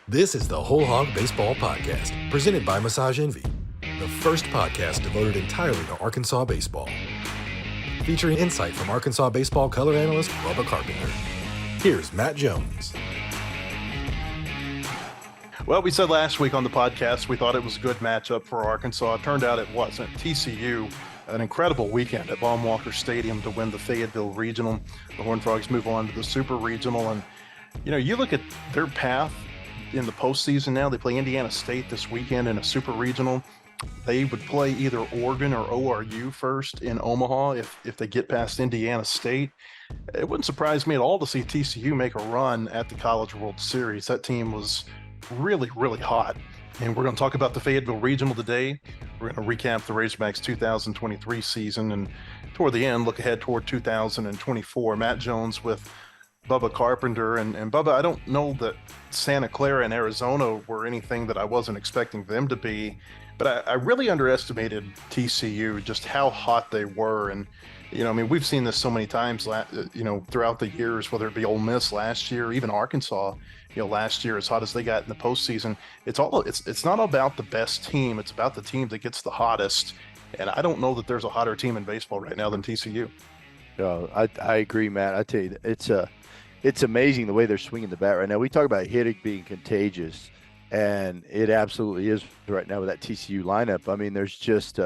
This is the Whole Hog Baseball Podcast, presented by Massage Envy, the first podcast devoted entirely to Arkansas baseball. Featuring insight from Arkansas baseball color analyst Bubba Carpenter. Here's Matt Jones. Well, we said last week on the podcast we thought it was a good matchup for Arkansas. It turned out it wasn't. TCU, an incredible weekend at Baum-Walker Stadium to win the Fayetteville Regional. The Horned Frogs move on to the Super Regional. And, you look at their path in the postseason now. They play Indiana State this weekend in a Super Regional. They would play either Oregon or ORU first in Omaha if they get past Indiana State. It wouldn't surprise me at all to see TCU make a run at the College World Series. That team was really, really hot. And we're going to talk about the Fayetteville Regional today. We're going to recap the Razorbacks 2023 season and toward the end, look ahead toward 2024. Matt Jones with Bubba Carpenter. And Bubba, I don't know that Santa Clara and Arizona were anything that I wasn't expecting them to be, but I really underestimated TCU, just how hot they were. And, we've seen this so many times, throughout the years, whether it be Ole Miss last year, even Arkansas, last year, as hot as they got in the postseason. It's not about the best team. It's about the team that gets the hottest. And I don't know that there's a hotter team in baseball right now than TCU. I agree, Matt. I tell you, it's amazing the way they're swinging the bat right now. We talk about hitting being contagious, and it absolutely is right now with that TCU lineup. I mean, there's just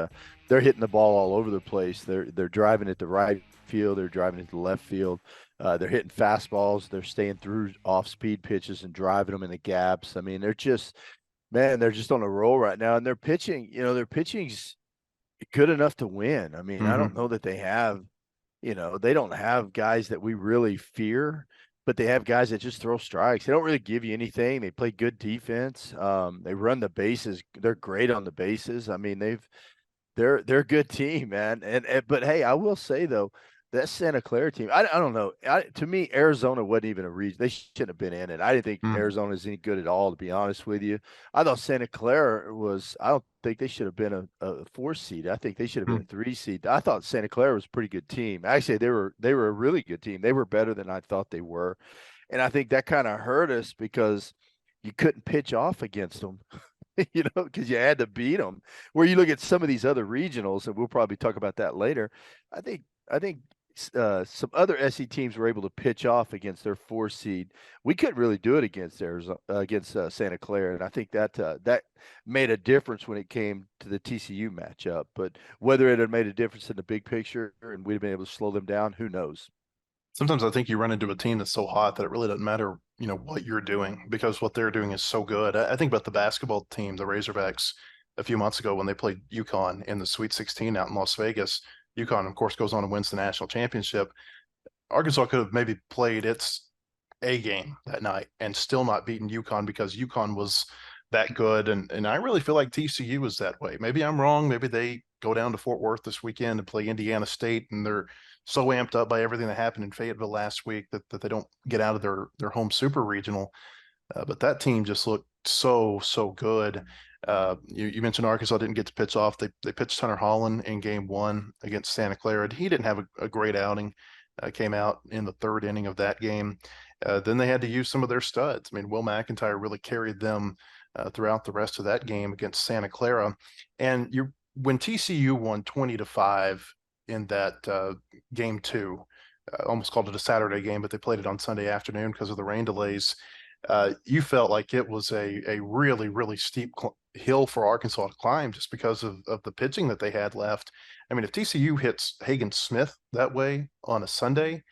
they're hitting the ball all over the place. They're driving it to right field. They're driving it to left field. They're hitting fastballs. They're staying through off-speed pitches and driving them in the gaps. I mean, they're just on a roll right now. And their pitching's good enough to win. I mean, I don't know that they have, they don't have guys that we really fear, but they have guys that just throw strikes. They don't really give you anything. They play good defense. They run the bases. They're great on the bases. I mean, they're a good team, man. But hey, I will say though, that Santa Clara team, I don't know. To me, Arizona wasn't even a region. They shouldn't have been in it. I didn't think Arizona is any good at all, to be honest with you. I thought Santa Clara was. I don't think they should have been a 4 seed. I think they should have been a 3 seed. I thought Santa Clara was a pretty good team. Actually, they were a really good team. They were better than I thought they were, and I think that kind of hurt us because you couldn't pitch off against them. Because you had to beat them. Where you look at some of these other regionals, and we'll probably talk about that later. I think some other SC teams were able to pitch off against their 4 seed. We couldn't really do it against Arizona, against Santa Clara, and I think that made a difference when it came to the TCU matchup. But whether it had made a difference in the big picture and we'd have been able to slow them down, who knows? Sometimes I think you run into a team that's so hot that it really doesn't matter, what you're doing, because what they're doing is so good. I think about the basketball team, the Razorbacks, a few months ago when they played UConn in the Sweet 16 out in Las Vegas. UConn, of course, goes on and wins the national championship. Arkansas could have maybe played its A game that night and still not beaten UConn because UConn was that good. And I really feel like TCU is that way. Maybe I'm wrong. Maybe they go down to Fort Worth this weekend and play Indiana State, and they're so amped up by everything that happened in Fayetteville last week that they don't get out of their home super regional. But that team just looked so good. You mentioned Arkansas didn't get to pitch off. They pitched Hunter Holland in game 1 against Santa Clara. He didn't have a great outing. Came out in the 3rd inning of that game. Then they had to use some of their studs. I mean, Will McIntyre really carried them throughout the rest of that game against Santa Clara. And when TCU won 20-5 in that game 2, almost called it a Saturday game, but they played it on Sunday afternoon because of the rain delays. You felt like it was a really, really steep hill for Arkansas to climb just because of the pitching that they had left. I mean, if TCU hits Hagen Smith that way on a Sunday,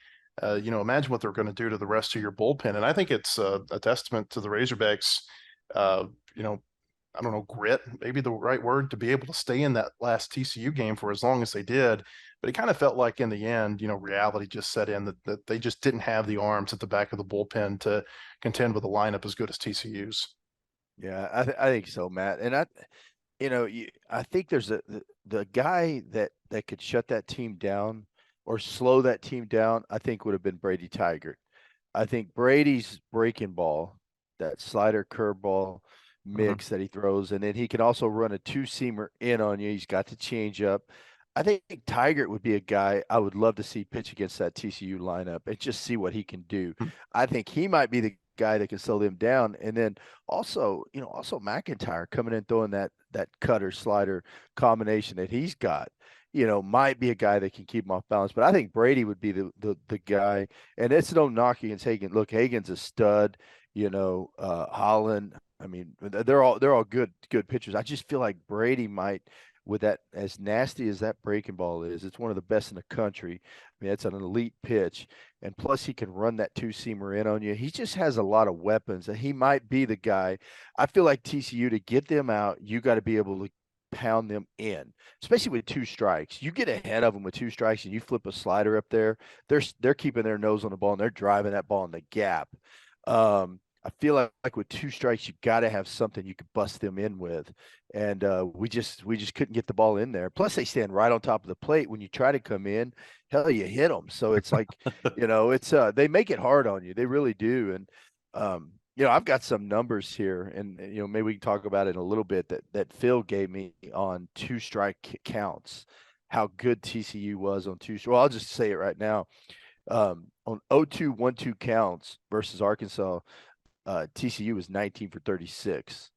imagine what they're going to do to the rest of your bullpen. And I think it's a testament to the Razorbacks, I don't know, grit, maybe the right word, to be able to stay in that last TCU game for as long as they did. But it kind of felt like in the end, reality just set in that they just didn't have the arms at the back of the bullpen to contend with a lineup as good as TCU's. Yeah, I think so, Matt. And I think there's the guy that could shut that team down or slow that team down, I think would have been Brady Tigert. I think Brady's breaking ball, that slider curveball mix that he throws, and then he can also run a 2-seamer in on you. He's got the changeup. I think Tigert would be a guy I would love to see pitch against that TCU lineup and just see what he can do. I think he might be the guy that can slow them down. And then also, also McIntyre coming in throwing that cutter slider combination that he's got, might be a guy that can keep him off balance. But I think Brady would be the guy. And it's no knock against Hagan. Look, Hagan's a stud. Holland. I mean, they're all good pitchers. I just feel like Brady might, with that, as nasty as that breaking ball is, it's one of the best in the country. I mean, it's an elite pitch, and plus he can run that two-seamer in on you. He just has a lot of weapons, and he might be the guy. I feel like TCU, to get them out, you got to be able to pound them in, especially with 2 strikes. You get ahead of them with 2 strikes and you flip a slider up there, they're keeping their nose on the ball and they're driving that ball in the gap. I feel like with 2 strikes, you got to have something you could bust them in with, and we just couldn't get the ball in there. Plus, they stand right on top of the plate. When you try to come in, hell, you hit them. So it's like, it's they make it hard on you. They really do. And I've got some numbers here, and maybe we can talk about it in a little bit that Phil gave me on 2 strike counts. How good TCU was on 2. Well, I'll just say it right now. On 0-2, 1-2 counts versus Arkansas, TCU was 19 for 36.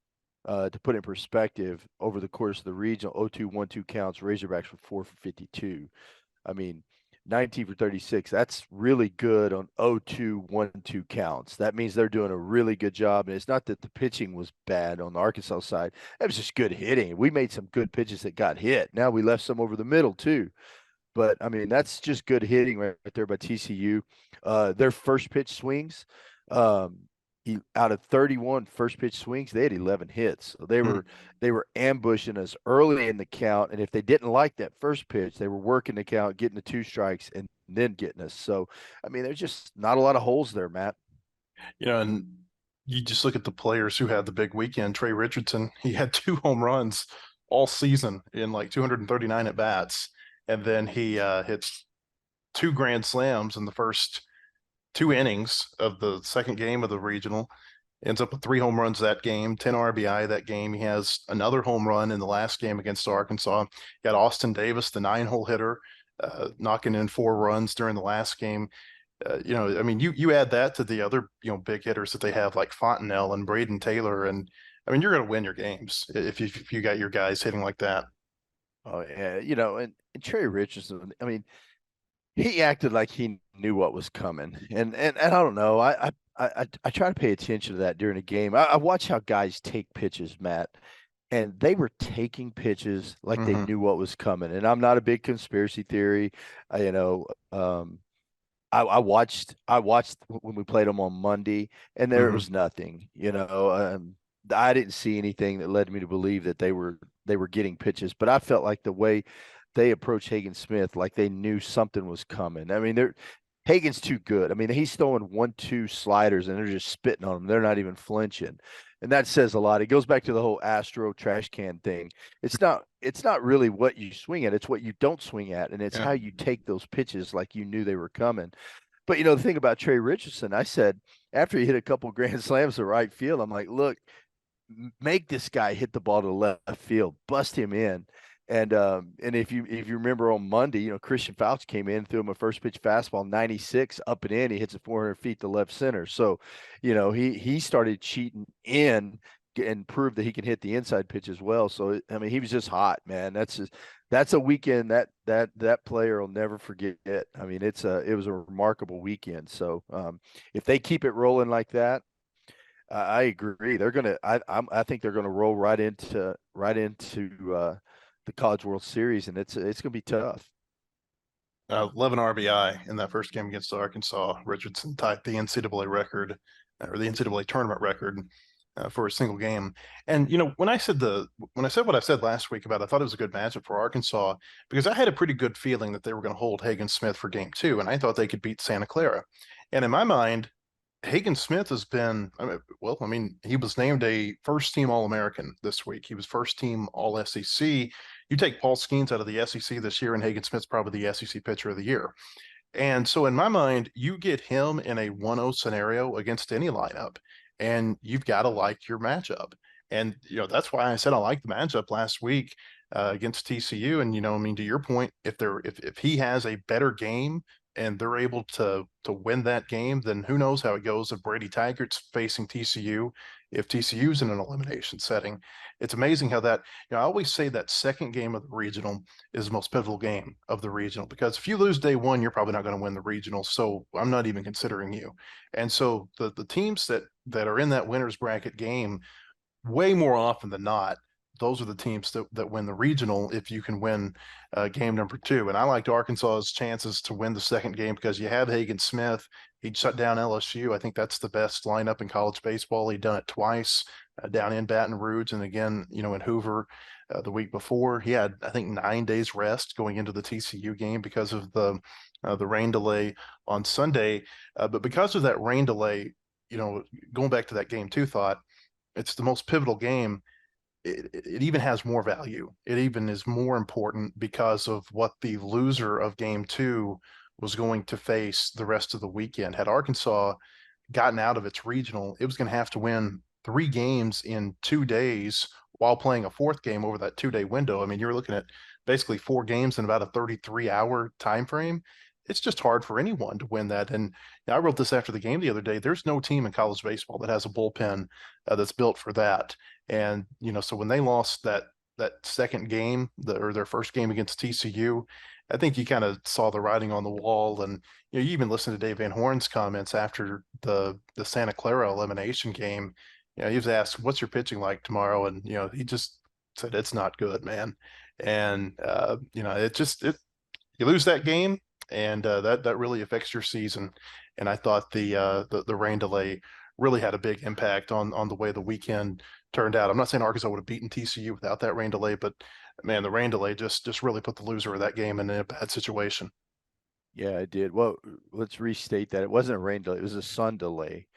To put in perspective, over the course of the regional 0-2, 1-2 counts, Razorbacks were 4 for 52. I mean, 19 for 36. That's really good on 0-2, 1-2 counts. That means they're doing a really good job. And it's not that the pitching was bad on the Arkansas side. It was just good hitting. We made some good pitches that got hit. Now we left some over the middle too. But I mean, that's just good hitting right there by TCU. Their first pitch swings, out of 31 first pitch swings, they had 11 hits. So they were ambushing us early in the count, and if they didn't like that first pitch, they were working the count, getting the 2 strikes, and then getting us. So I mean, there's just not a lot of holes there, Matt. And you just look at the players who had the big weekend. Trey Richardson, he had 2 home runs all season in like 239 at bats, and then he hits 2 grand slams in the first 2 innings of the second game of the regional, ends up with 3 home runs that game, 10 RBI that game. He has another home run in the last game against Arkansas. You got Austin Davis, the 9-hole hitter, knocking in 4 runs during the last game. I mean, you add that to the other, big hitters that they have, like Fontenelle and Braden Taylor. And I mean, you're going to win your games if you got your guys hitting like that. Oh yeah. And Trey Richardson, I mean, he acted like he knew what was coming, and I don't know. I try to pay attention to that during a game. I watch how guys take pitches, Matt, and they were taking pitches like they knew what was coming. And I'm not a big conspiracy theory. I watched when we played them on Monday, and there was nothing. I didn't see anything that led me to believe that they were getting pitches, but I felt like the way they approached Hagen Smith, like they knew something was coming. I mean, Hagen's too good. I mean, he's throwing 1-2 sliders and they're just spitting on them. They're not even flinching. And that says a lot. It goes back to the whole Astro trash can thing. It's not really what you swing at, it's what you don't swing at. And it's how you take those pitches like you knew they were coming. But the thing about Trey Richardson, I said after he hit a couple grand slams to right field, I'm like, look, make this guy hit the ball to left field, bust him in. And if you remember on Monday, Christian Fouch came in, threw him a first pitch fastball, 96 up and in. He hits it 400 feet to left center. So, he started cheating in and proved that he can hit the inside pitch as well. So, I mean, he was just hot, man. That's a weekend that player will never forget it. I mean, it was a remarkable weekend. So, if they keep it rolling like that, I agree. They're gonna. I think they're gonna roll right into the College World Series, and it's going to be tough. 11 RBI in that first game against Arkansas. Richardson tied the NCAA record, or the NCAA tournament record, for a single game. And when I said what I said last week about I thought it was a good matchup for Arkansas, because I had a pretty good feeling that they were going to hold Hagen Smith for game 2, and I thought they could beat Santa Clara. And in my mind, Hagen Smith has been, he was named a first-team All-American this week. He was first-team All-SEC. You take Paul Skeens out of the SEC this year, and Hagen Smith's probably the SEC Pitcher of the Year. And so in my mind, you get him in a 1-0 scenario against any lineup, and you've got to like your matchup. And, that's why I said I liked the matchup last week against TCU. And, to your point, if he has a better game and they're able to win that game, then who knows how it goes if Brady Taggart's facing TCU, if TCU's in an elimination setting. It's amazing how that, I always say that second game of the regional is the most pivotal game of the regional, because if you lose day one, you're probably not going to win the regional. So I'm not even considering you. And so the teams that are in that winner's bracket game, way more often than not, those are the teams that win the regional if you can win game number two. And I liked Arkansas's chances to win the second game because you have Hagen Smith. He'd shut down LSU. I think that's the best lineup in college baseball. He'd done it twice down in Baton Rouge and again, in Hoover the week before. He had, I think, 9 days rest going into the TCU game because of the rain delay on Sunday. But because of that rain delay, going back to that game two thought, it's the most pivotal game. It even has more value. It even is more important because of what the loser of game two was going to face the rest of the weekend. Had Arkansas gotten out of its regional, it was going to have to win 3 games in 2 days while playing a fourth game over that 2-day window. I mean, you're looking at basically 4 games in about a 33-hour time frame. It's just hard for anyone to win that. And I wrote this after the game the other day. There's no team in college baseball that has a bullpen that's built for that. And, so when they lost that second game, or their first game against TCU, I think you kind of saw the writing on the wall. And, you even listened to Dave Van Horn's comments after the Santa Clara elimination game. He was asked, what's your pitching like tomorrow? And, he just said, it's not good, man. And, you lose that game, and that really affects your season. And I thought the rain delay really had a big impact on the way the weekend turned out. I'm not saying Arkansas would have beaten TCU without that rain delay, but man, the rain delay just really put the loser of that game in a bad situation. Yeah, it did. Well, let's restate that. It wasn't a rain delay. It was a sun delay.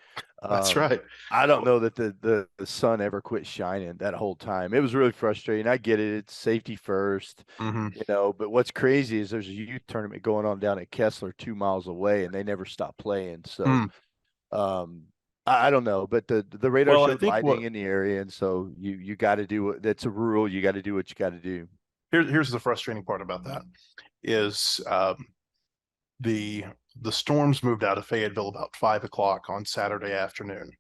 That's right. I don't know that the sun ever quit shining that whole time. It was really frustrating. I get it. It's safety first, but what's crazy is there's a youth tournament going on down at Kessler 2 miles away, and they never stop playing. So, I don't know, but the radar showed lightning in the area, and so you got to do that's a rule. You got to do what you got to do. Here's the frustrating part about that is the storms moved out of Fayetteville about 5 o'clock on Saturday afternoon.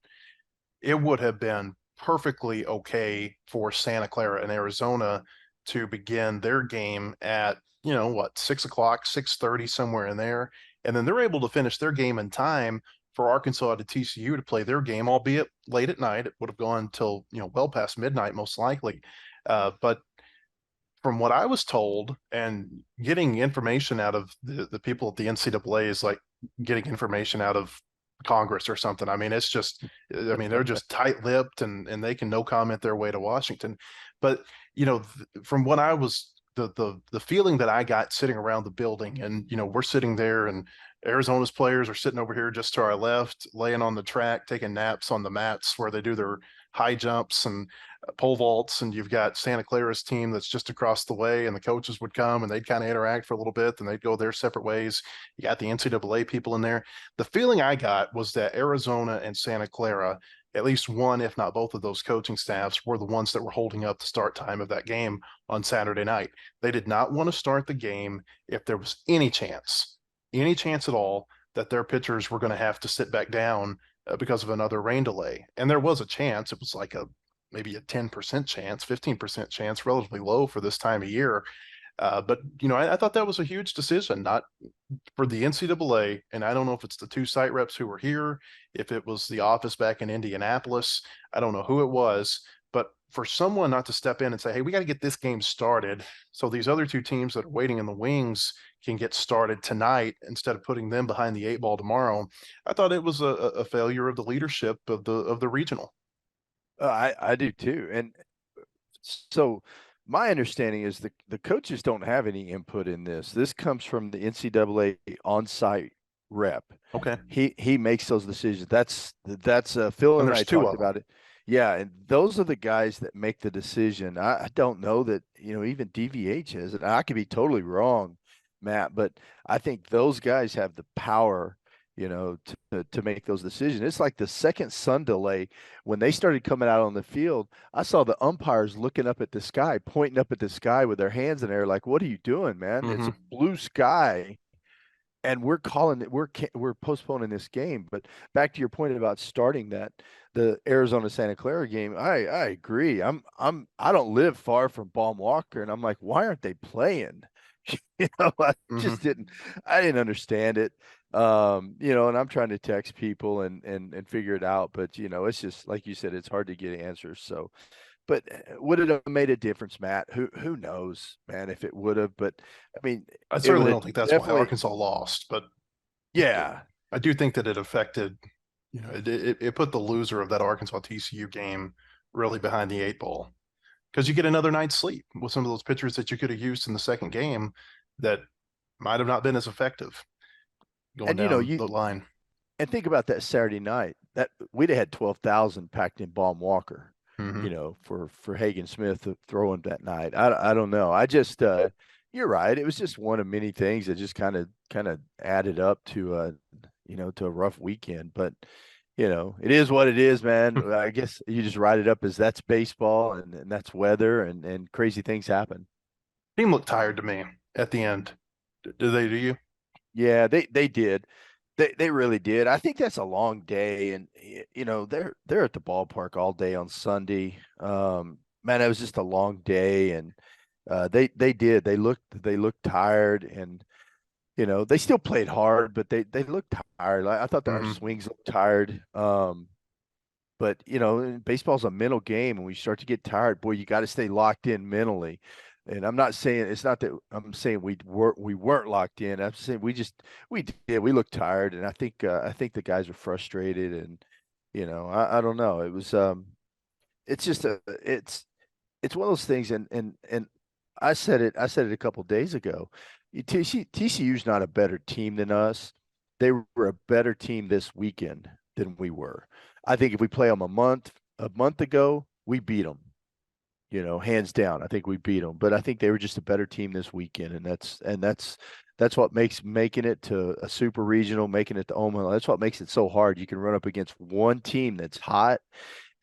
It would have been perfectly okay for Santa Clara and Arizona to begin their game at 6 o'clock, 6:30, somewhere in there, and then they're able to finish their game in time for Arkansas to TCU to play their game, albeit late at night. It would have gone until, well past midnight, most likely. But from what I was told, and getting information out of the people at the NCAA is like getting information out of Congress or something. I mean, it's just, they're just tight-lipped and they can no comment their way to Washington. But, from what I was, the feeling that I got sitting around the building, and, we're sitting there, and Arizona's players are sitting over here just to our left, laying on the track, taking naps on the mats where they do their high jumps and pole vaults. And you've got Santa Clara's team that's just across the way, and the coaches would come and they'd kind of interact for a little bit, then they'd go their separate ways. You got the NCAA people in there. The feeling I got was that Arizona and Santa Clara, at least one, if not both of those coaching staffs, were the ones that were holding up the start time of that game on Saturday night. They did not want to start the game if there was any chance at all that their pitchers were going to have to sit back down because of another rain delay. And there was a chance. It was like maybe a 10% chance, 15% chance, relatively low for this time of year. But, I thought that was a huge decision, not for the NCAA. And I don't know if it's the 2 site reps who were here, if it was the office back in Indianapolis. I don't know who it was, but for someone not to step in and say, hey, we got to get this game started so these other 2 teams that are waiting in the wings can get started tonight instead of putting them behind the 8 ball tomorrow, I thought it was a failure of the leadership of the regional. I do too. And so my understanding is the coaches don't have any input in this. This comes from the NCAA on-site rep. Okay. He makes those decisions. That's Phil and I talked about it. Yeah, and those are the guys that make the decision. I don't know that, even DVH is, and I could be totally wrong, Matt, but I think those guys have the power, to make those decisions. It's like the second sun delay, when they started coming out on the field, I saw the umpires looking up at the sky, pointing up at the sky with their hands in the air, like, what are you doing, man? It's a blue sky. and we're calling it, we're postponing this game. But back to your point about starting the Arizona Santa Clara game, I agree. I don't live far from Baum Walker, and I'm like, why aren't they playing? I didn't understand it. And I'm trying to text people and figure it out, but it's just like you said, it's hard to get answers. So, but would it have made a difference, Matt? Who knows, man, if it would have, but I mean, I it would certainly have don't think that's why definitely, Arkansas lost, but yeah. I do think that it affected, it put the loser of that Arkansas TCU game really behind the eight ball, because you get another night's sleep with some of those pitchers that you could have used in the second game that might have not been as effective going And down the line. and think about that Saturday night, that we'd have had 12,000 packed in Baum Walker, for Hagen Smith throwing that night. I don't know. I just you're right. It was just one of many things that just kind of added up to to a rough weekend. But it is what it is, man. I guess you just write it up as that's baseball and that's weather and crazy things happen. Team looked tired to me at the end. Do they do you? Yeah, they did. They really did. I think that's a long day, and they're at the ballpark all day on Sunday. Man, it was just a long day, and they did. They looked tired, and they still played hard, but they looked tired. I thought that our swings looked tired. But baseball's a mental game, and when you start to get tired, boy, you got to stay locked in mentally. And I'm not saying it's not that I'm saying we weren't locked in. I'm saying we looked tired, and I think the guys are frustrated, and I don't know. It was it's just it's one of those things, and I said it a couple of days ago. TCU's not a better team than us. They were a better team this weekend than we were. I think if we play them a month ago, we beat them. Hands down. I think we beat them, but I think they were just a better team this weekend, and that's what making it to a super regional, making it to Omaha. That's what makes it so hard. You can run up against one team that's hot,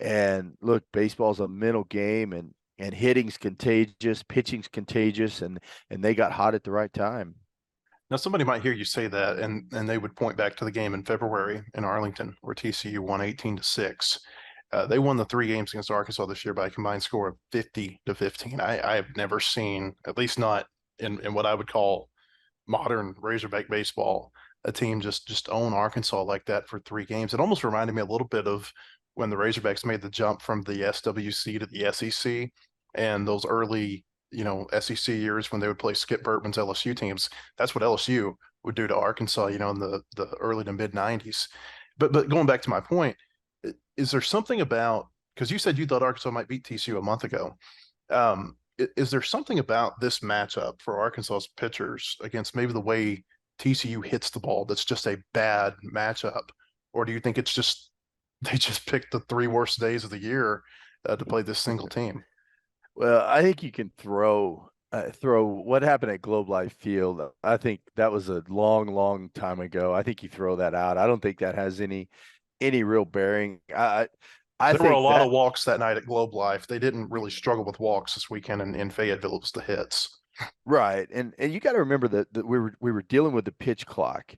and look, baseball's a mental game, and hitting's contagious, pitching's contagious, and they got hot at the right time. Now, somebody might hear you say that, and they would point back to the game in February in Arlington, where TCU won 18-6. They won the 3 games against Arkansas this year by a combined score of 50-15. I have never seen, at least not in what I would call modern Razorback baseball, a team just own Arkansas like that for 3 games. It almost reminded me a little bit of when the Razorbacks made the jump from the SWC to the SEC, and those early SEC years when they would play Skip Bertman's LSU teams. That's what LSU would do to Arkansas, in the early to mid 90s. But going back to my point, is there something about, because you said you thought Arkansas might beat TCU a month ago. Is there something about this matchup for Arkansas's pitchers against maybe the way TCU hits the ball that's just a bad matchup? Or do you think it's just they just picked the 3 worst days of the year to play this single team? Well, I think you can throw what happened at Globe Life Field. I think that was a long, long time ago. I think you throw that out. I don't think that has any real bearing. I there think were a lot of walks that night at Globe Life. They didn't really struggle with walks this weekend in Fayetteville. It was the hits. Right. And you got to remember that we were dealing with the pitch clock,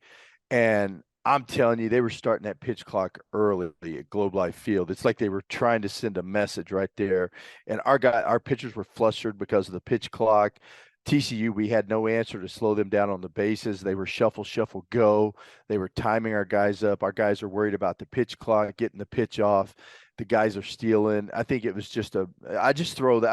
and I'm telling you, they were starting that pitch clock early at Globe Life Field. It's like they were trying to send a message right there. And our pitchers were flustered because of the pitch clock. TCU, we had no answer to slow them down on the bases. They were shuffle, shuffle, go. They were timing our guys up. Our guys are worried about the pitch clock, getting the pitch off. The guys are stealing. I think it was just I just throw that.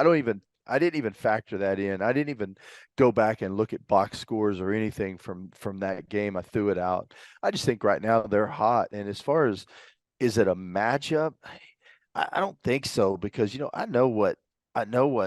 I didn't even factor that in. I didn't even go back and look at box scores or anything from that game. I threw it out. I just think right now they're hot. And as far as, is it a matchup? I don't think so, because I know what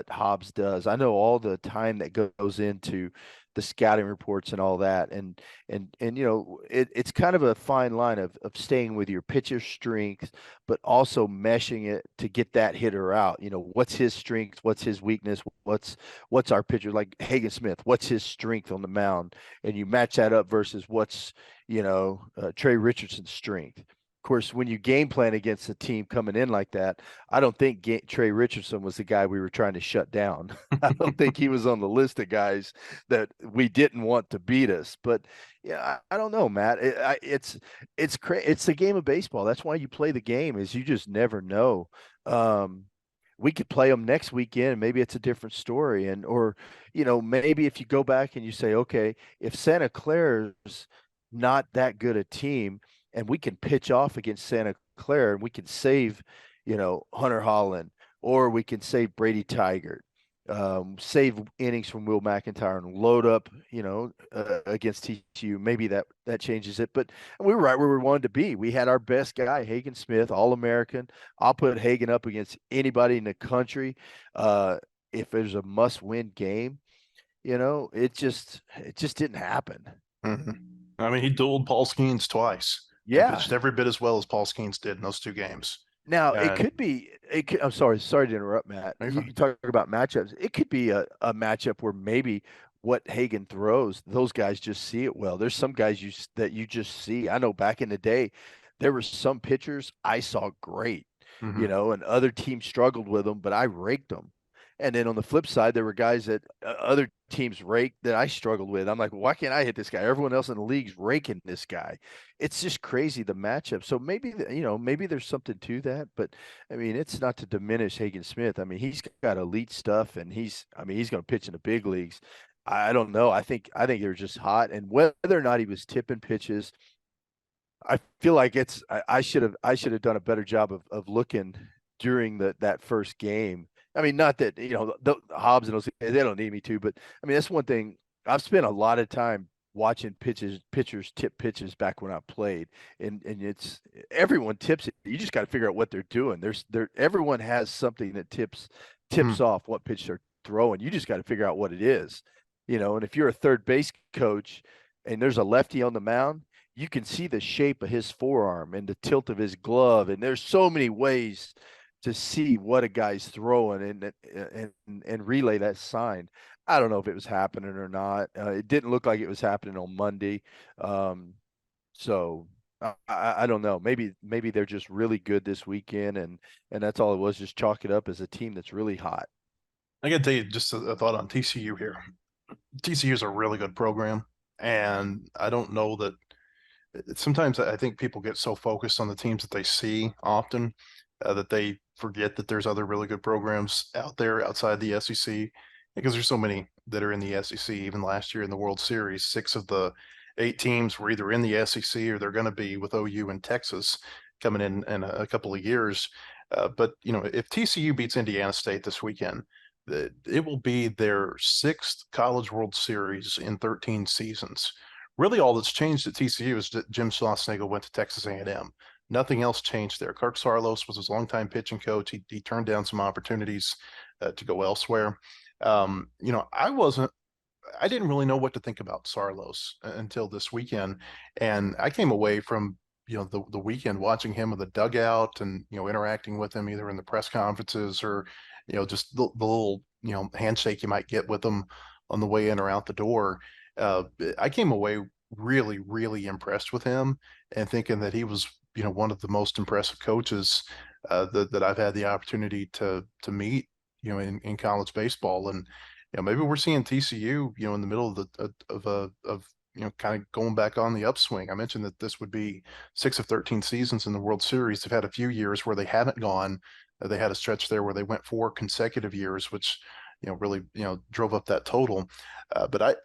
Hobbs does. I know all the time that goes into the scouting reports and all that. And it's kind of a fine line of staying with your pitcher's strengths, but also meshing it to get that hitter out. What's his strength? What's his weakness? What's our pitcher, like Hagen Smith? What's his strength on the mound? And you match that up versus what's Trey Richardson's strength. course, when you game plan against a team coming in like that, I don't think Trey Richardson was the guy we were trying to shut down. I don't think he was on the list of guys that we didn't want to beat us. But yeah, I don't know, Matt. It's it's a game of baseball. That's why you play the game, is you just never know. Um, we could play them next weekend. Maybe it's a different story, and or maybe if you go back and you say, okay, if Santa Clara's not that good a team and we can pitch off against Santa Clara and we can save, Hunter Holland, or we can save Brady Tigert, save innings from Will McIntyre and load up, against TCU. Maybe that changes it. But we were right where we wanted to be. We had our best guy, Hagen Smith, All-American. I'll put Hagen up against anybody in the country. If there's a must-win game, it just didn't happen. Mm-hmm. I mean, he dueled Paul Skeens twice. Yeah, pitched every bit as well as Paul Skeens did in those 2 games. Now it could be. I'm sorry to interrupt, Matt. You talk about matchups. It could be a matchup where maybe what Hagen throws, those guys just see it well. There's some guys that you just see. I know back in the day, there were some pitchers I saw great, Mm-hmm. and other teams struggled with them, but I raked them. And then on the flip side, there were guys that other teams raked that I struggled with. I'm like, why can't I hit this guy? Everyone else in the league's raking this guy. It's just crazy, the matchup. So maybe, maybe there's something to that. But, I mean, it's not to diminish Hagen Smith. I mean, he's got elite stuff, and he's going to pitch in the big leagues. I don't know. I think they're just hot. And whether or not he was tipping pitches, I feel like I should have done a better job of looking during that first game. I mean, not that, the Hobbs and those, they don't need me to, but I mean, that's one thing. I've spent a lot of time watching pitchers tip pitches back when I played, and it's everyone tips it. You just got to figure out what they're doing. Everyone has something that tips off what pitch they're throwing. You just got to figure out what it is, and if you're a third base coach and there's a lefty on the mound, you can see the shape of his forearm and the tilt of his glove. And there's so many ways to see what a guy's throwing and relay that sign. I don't know if it was happening or not. It didn't look like it was happening on Monday. So I don't know. Maybe they're just really good this weekend, and that's all it was. Just chalk it up as a team that's really hot. I got to tell you just a thought on TCU here. TCU is a really good program, and I don't know that sometimes I think people get so focused on the teams that they see often that they forget that there's other really good programs out there outside the SEC, because there's so many that are in the SEC. Even last year in the World Series, 6 of the 8 teams were either in the SEC or they're going to be, with OU and Texas coming in a couple of years. But if TCU beats Indiana State this weekend, it will be their 6th College World Series in 13 seasons. Really, all that's changed at TCU is that Jim Schlossnagle went to Texas A&M. Nothing else changed there. Kirk Saarloos was his longtime pitching coach. He turned down some opportunities to go elsewhere. I didn't really know what to think about Saarloos until this weekend, and I came away from the weekend watching him in the dugout and interacting with him either in the press conferences or just the little handshake you might get with him on the way in or out the door. I came away really, really impressed with him and thinking that he was one of the most impressive coaches that I've had the opportunity to meet in college baseball. And maybe we're seeing TCU in the middle of kind of going back on the upswing. I mentioned that this would be 6 of 13 seasons in the World Series. They've had a few years where they haven't gone. They had a stretch there where they went 4 consecutive years, which really drove up that total. But I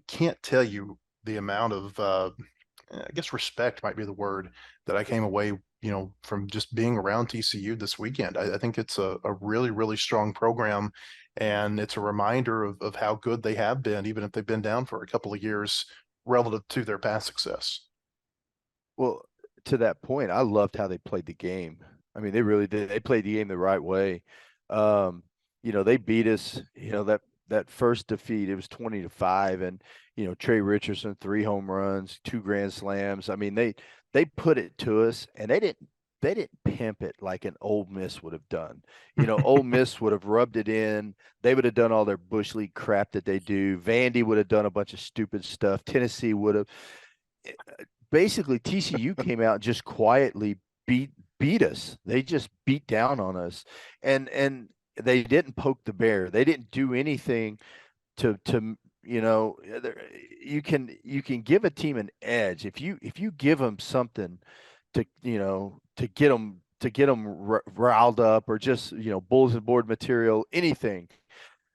can't tell you the amount of I guess respect might be the word that I came away from just being around TCU this weekend. I think it's a really, really strong program, and it's a reminder of how good they have been, even if they've been down for a couple of years relative to their past success. Well, to that point, I loved how they played the game. I mean, they really did. They played the game the right way. They beat us, that first defeat, it was 20-5, and Trey Richardson, 3 home runs, 2 grand slams. I mean, they put it to us, and they didn't pimp it like an Ole Miss would have done. Ole Miss would have rubbed it in. They would have done all their Bush League crap that they do. Vandy would have done a bunch of stupid stuff. Tennessee would have. basically TCU came out and just quietly beat us. They just beat down on us, and they didn't poke the bear. They didn't do anything to you can give a team an edge if you give them something to to get them riled up, or just bulletin board material, anything.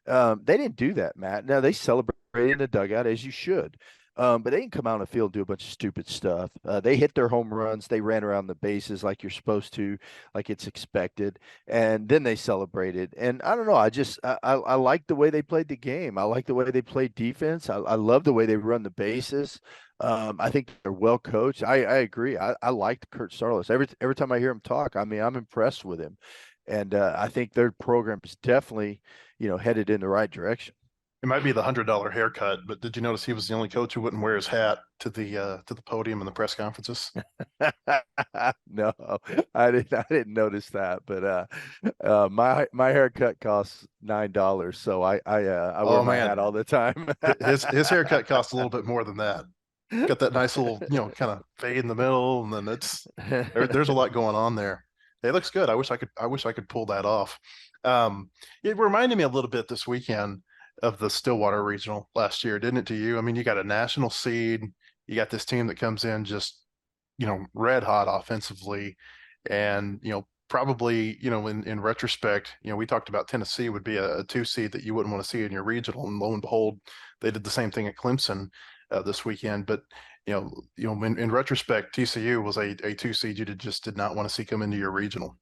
They didn't do that, Matt. Now they celebrated in the dugout as you should. But they didn't come out on the field and do a bunch of stupid stuff. They hit their home runs. They ran around the bases like you're supposed to, like it's expected, and then they celebrated. And I don't know. I like the way they played the game. I like the way they played defense. I love the way they run the bases. I think they're well coached. I agree. I liked Kurt Starless. Every time I hear him talk, I mean, I'm impressed with him, and I think their program is definitely headed in the right direction. It might be the $100 haircut, but did you notice he was the only coach who wouldn't wear his hat to the podium in the press conferences? No, I didn't notice that, but my haircut costs $9, so I wear my hat all the time. his haircut costs a little bit more than that. Got that nice little kind of fade in the middle, and then there's a lot going on there. It looks good. I wish I could pull that off. It reminded me a little bit this weekend of the Stillwater Regional last year, didn't it to you? I mean, you got a national seed, you got this team that comes in just, red hot offensively. And, probably, in retrospect, we talked about Tennessee would be a 2 seed that you wouldn't want to see in your regional. And lo and behold, they did the same thing at Clemson this weekend. But, in retrospect, TCU was a 2 seed you just did not want to see come into your regional.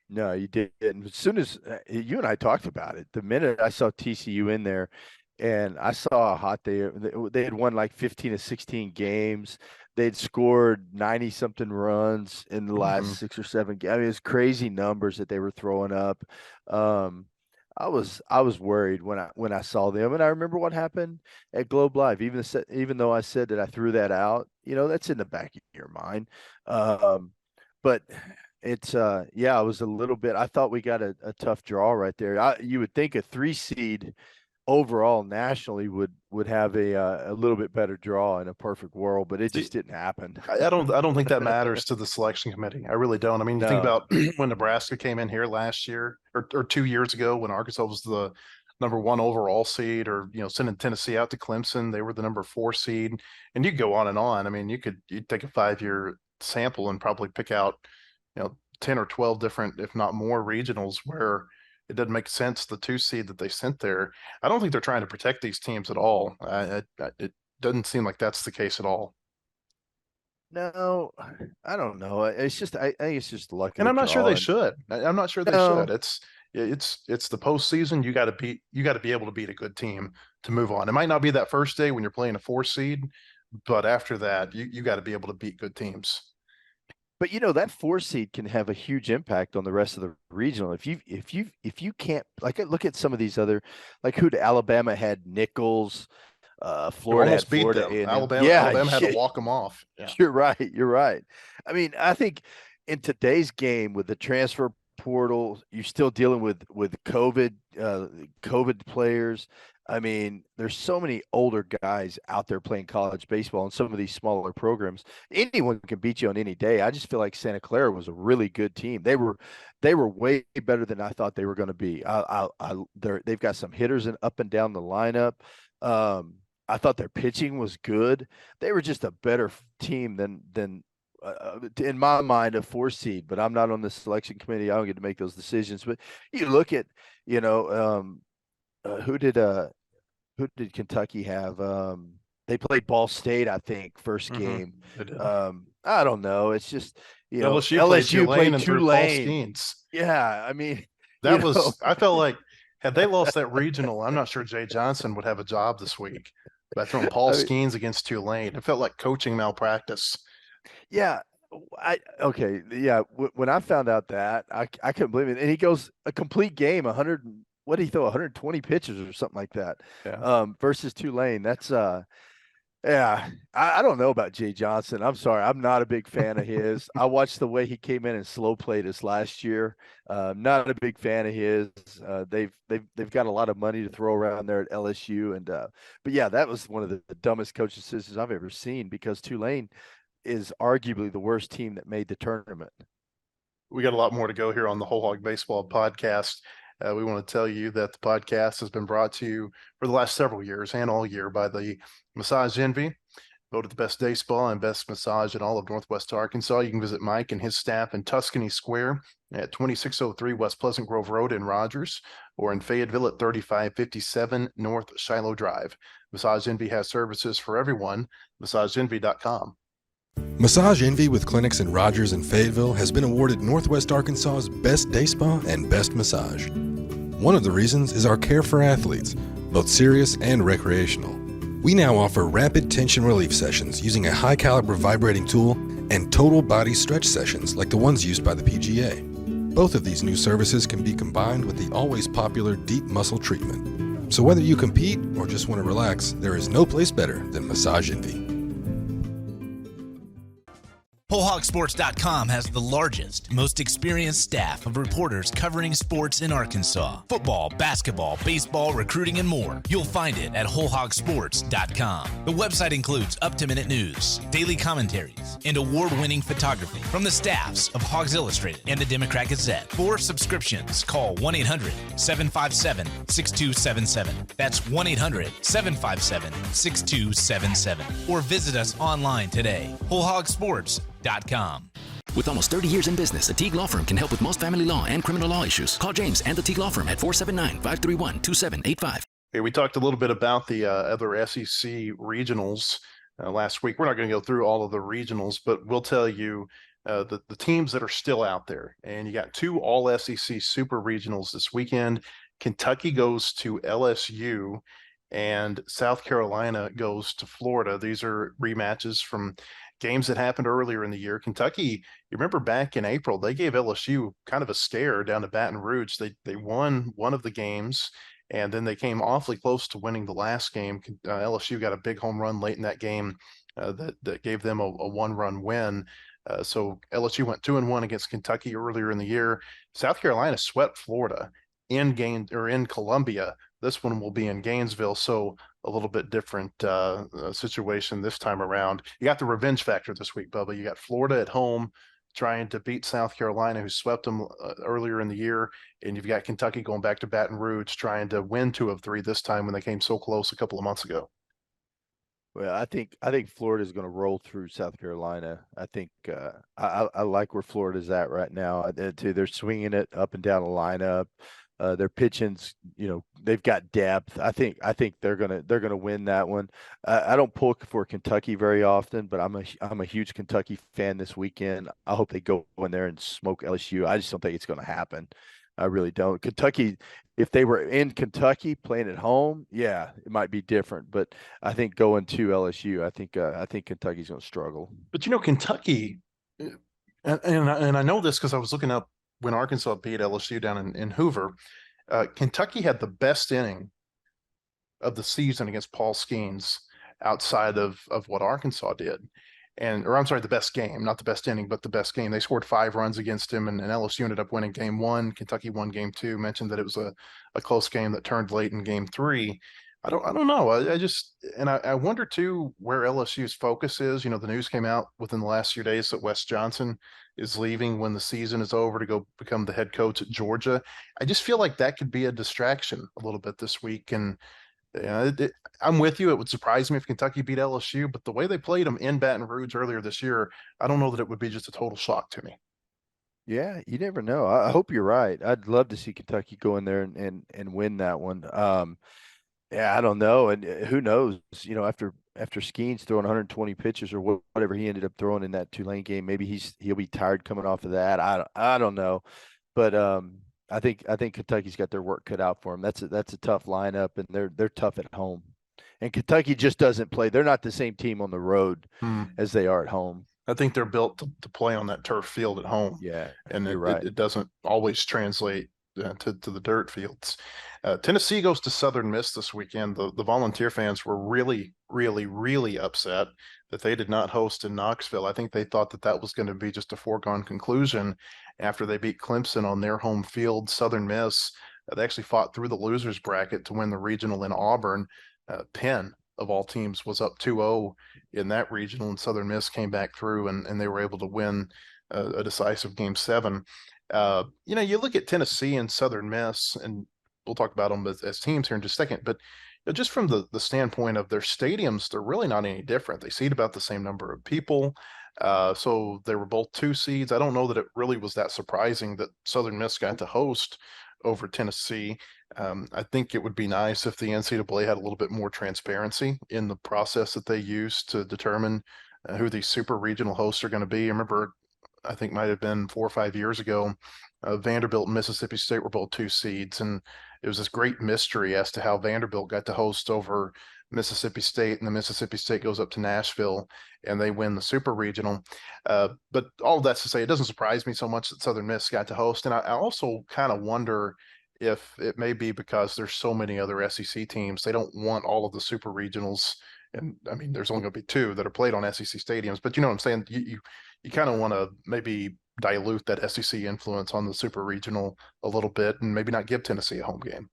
No, you didn't. As soon as you and I talked about it, the minute I saw TCU in there, and I saw how hot they had won like 15 to 16 games. They'd scored 90 something runs in the last 6 or 7 games. I mean, it's crazy numbers that they were throwing up. I was worried when I saw them, and I remember what happened at Globe Live. Even though I said that I threw that out, that's in the back of your mind. But it's I was a little bit. I thought we got a tough draw right there. You would think a 3 seed overall nationally would have a little bit better draw in a perfect world, but it just didn't happen. I don't think that matters to the selection committee. I really don't. I mean, you think about when Nebraska came in here last year or 2 years ago, when Arkansas was the number 1 overall seed, or sending Tennessee out to Clemson, they were the number 4 seed, and you go on and on. I mean, you'd take a 5-year sample and probably pick out 10 or 12 different, if not more, regionals where it doesn't make sense, the 2 seed that they sent there. I don't think they're trying to protect these teams at all. It doesn't seem like that's the case at all. No, I don't know. It's just I think it's just luck. And I'm not sure they should. I'm not sure they should. It's the postseason. You got to be able to beat a good team to move on. It might not be that first day when you're playing a 4 seed, but after that, you got to be able to beat good teams. But that 4 seed can have a huge impact on the rest of the regional. If you can't, like, look at some of these other, like, Alabama had Nichols, Florida almost had Florida beat them. Alabama had to walk them off. Yeah. You're right. I mean, I think in today's game with the transfer portal, you're still dealing with COVID players. I mean, there's so many older guys out there playing college baseball in some of these smaller programs. Anyone can beat you on any day. I just feel like Santa Clara was a really good team. They were way better than I thought they were going to be. They've got some hitters up and down the lineup. I thought their pitching was good. They were just a better team than in my mind, a 4 seed. But I'm not on the selection committee. I don't get to make those decisions. But you look at who did Kentucky have? They played Ball State, I think, first game. I don't know. It's just LSU played Tulane. Yeah, I mean, I felt like had they lost that regional, I'm not sure Jay Johnson would have a job this week. By throwing Paul Skeens against Tulane, it felt like coaching malpractice. Yeah. When I found out that, I couldn't believe it. And he goes a complete game, 100. What did he throw? 120 pitches or something like that. Yeah. Versus Tulane. That's I don't know about Jay Johnson. I'm sorry. I'm not a big fan of his. I watched the way he came in and slow played us last year. Not a big fan of his. They've got a lot of money to throw around there at LSU. And but yeah, that was one of the dumbest coaching decisions I've ever seen, because Tulane is arguably the worst team that made the tournament. We got a lot more to go here on the Whole Hog Baseball Podcast. We want to tell you that the podcast has been brought to you for the last several years and all year by the Massage Envy, voted the best day spa and best massage in all of Northwest Arkansas. You can visit Mike and his staff in Tuscany Square at 2603 West Pleasant Grove Road in Rogers, or in Fayetteville at 3557 North Shiloh Drive. Massage Envy has services for everyone. MassageEnvy.com. Massage Envy, with clinics in Rogers and Fayetteville, has been awarded Northwest Arkansas's Best Day Spa and Best Massage. One of the reasons is our care for athletes, both serious and recreational. We now offer rapid tension relief sessions using a high-caliber vibrating tool and total body stretch sessions like the ones used by the PGA. Both of these new services can be combined with the always popular deep muscle treatment. So whether you compete or just want to relax, there is no place better than Massage Envy. WholeHogSports.com has the largest, most experienced staff of reporters covering sports in Arkansas. Football, basketball, baseball, recruiting, and more. You'll find it at WholeHogSports.com. The website includes up-to-minute news, daily commentaries, and award-winning photography from the staffs of Hogs Illustrated and the Democrat Gazette. For subscriptions, call 1-800-757-6277. That's 1-800-757-6277. Or visit us online today. WholeHogSports.com. With almost 30 years in business, the Teague Law Firm can help with most family law and criminal law issues. Call James and the Teague Law Firm at 479-531-2785. Hey, we talked a little bit about the other SEC regionals last week. We're not going to go through all of the regionals, but we'll tell you the teams that are still out there. And you got 2 all-SEC super regionals this weekend. Kentucky goes to LSU, and South Carolina goes to Florida. These are rematches from games that happened earlier in the year. Kentucky, you remember back in April, they gave LSU kind of a scare down to Baton Rouge. They won one of the games, and then they came awfully close to winning the last game. LSU got a big home run late in that game that gave them a one-run win. So LSU went 2-1 against Kentucky earlier in the year. South Carolina swept Florida in Columbia. This one will be in Gainesville, so a little bit different situation this time around. You got the revenge factor this week, Bubba. You got Florida at home trying to beat South Carolina, who swept them earlier in the year, and you've got Kentucky going back to Baton Rouge trying to win 2 of 3 this time when they came so close a couple of months ago. Well, I think Florida is going to roll through South Carolina. I think I like where Florida's at right now. They're swinging it up and down the lineup. Their pitching's, they've got depth. I think they're gonna win that one. I don't pull for Kentucky very often, but I'm a huge Kentucky fan this weekend. I hope they go in there and smoke LSU. I just don't think it's going to happen. I really don't. Kentucky, if they were in Kentucky playing at home, yeah, it might be different. But I think going to LSU, I think Kentucky's going to struggle. But Kentucky, and I know this because I was looking up when Arkansas beat LSU down in Hoover. Kentucky had the best inning of the season against Paul Skeens outside of what Arkansas did. The best game, not the best inning, but the best game. They scored 5 runs against him, and LSU ended up winning game 1. Kentucky won game 2. Mentioned that it was a close game that turned late in game 3. I don't know. I wonder too where LSU's focus is. The news came out within the last few days that Wes Johnson is leaving when the season is over to go become the head coach at Georgia. I just feel like that could be a distraction a little bit this week. And I'm with you. It would surprise me if Kentucky beat LSU, but the way they played them in Baton Rouge earlier this year, I don't know that it would be just a total shock to me. Yeah, you never know. I hope you're right. I'd love to see Kentucky go in there and win that one. Yeah, I don't know. And who knows, after Skeens throwing 120 pitches or whatever he ended up throwing in that Tulane game, maybe he'll be tired coming off of that. I don't know. But I think Kentucky's got their work cut out for them. That's a tough lineup, and they're tough at home. And Kentucky just doesn't play. They're not the same team on the road as they are at home. I think they're built to play on that turf field at home. Yeah, and you're right. It doesn't always translate to the dirt fields. Tennessee goes to Southern Miss this weekend. The Volunteer fans were really, really, really upset that they did not host in Knoxville. I think they thought that was going to be just a foregone conclusion after they beat Clemson on their home field. Southern Miss, they actually fought through the losers bracket to win the regional in Auburn. Penn of all teams, was up 2-0 in that regional, and Southern Miss came back through and they were able to win a decisive Game 7. You look at Tennessee and Southern Miss, and we'll talk about them as teams here in just a second, but just from the standpoint of their stadiums, they're really not any different. They seat about the same number of people. So they were both 2 seeds. I don't know that it really was that surprising that Southern Miss got to host over Tennessee. I think it would be nice if the NCAA had a little bit more transparency in the process that they use to determine who these super regional hosts are going to be. I remember, I think might have been 4 or 5 years ago, Vanderbilt and Mississippi State were both 2 seeds, and it was this great mystery as to how Vanderbilt got to host over Mississippi State, and the Mississippi State goes up to Nashville and they win the super regional. But all of that's to say, it doesn't surprise me so much that Southern Miss got to host. And I also kind of wonder if it may be because there's so many other SEC teams, they don't want all of the super regionals. And I mean, there's only going to be 2 that are played on SEC stadiums, but you know what I'm saying? You kind of want to maybe dilute that SEC influence on the super regional a little bit and maybe not give Tennessee a home game.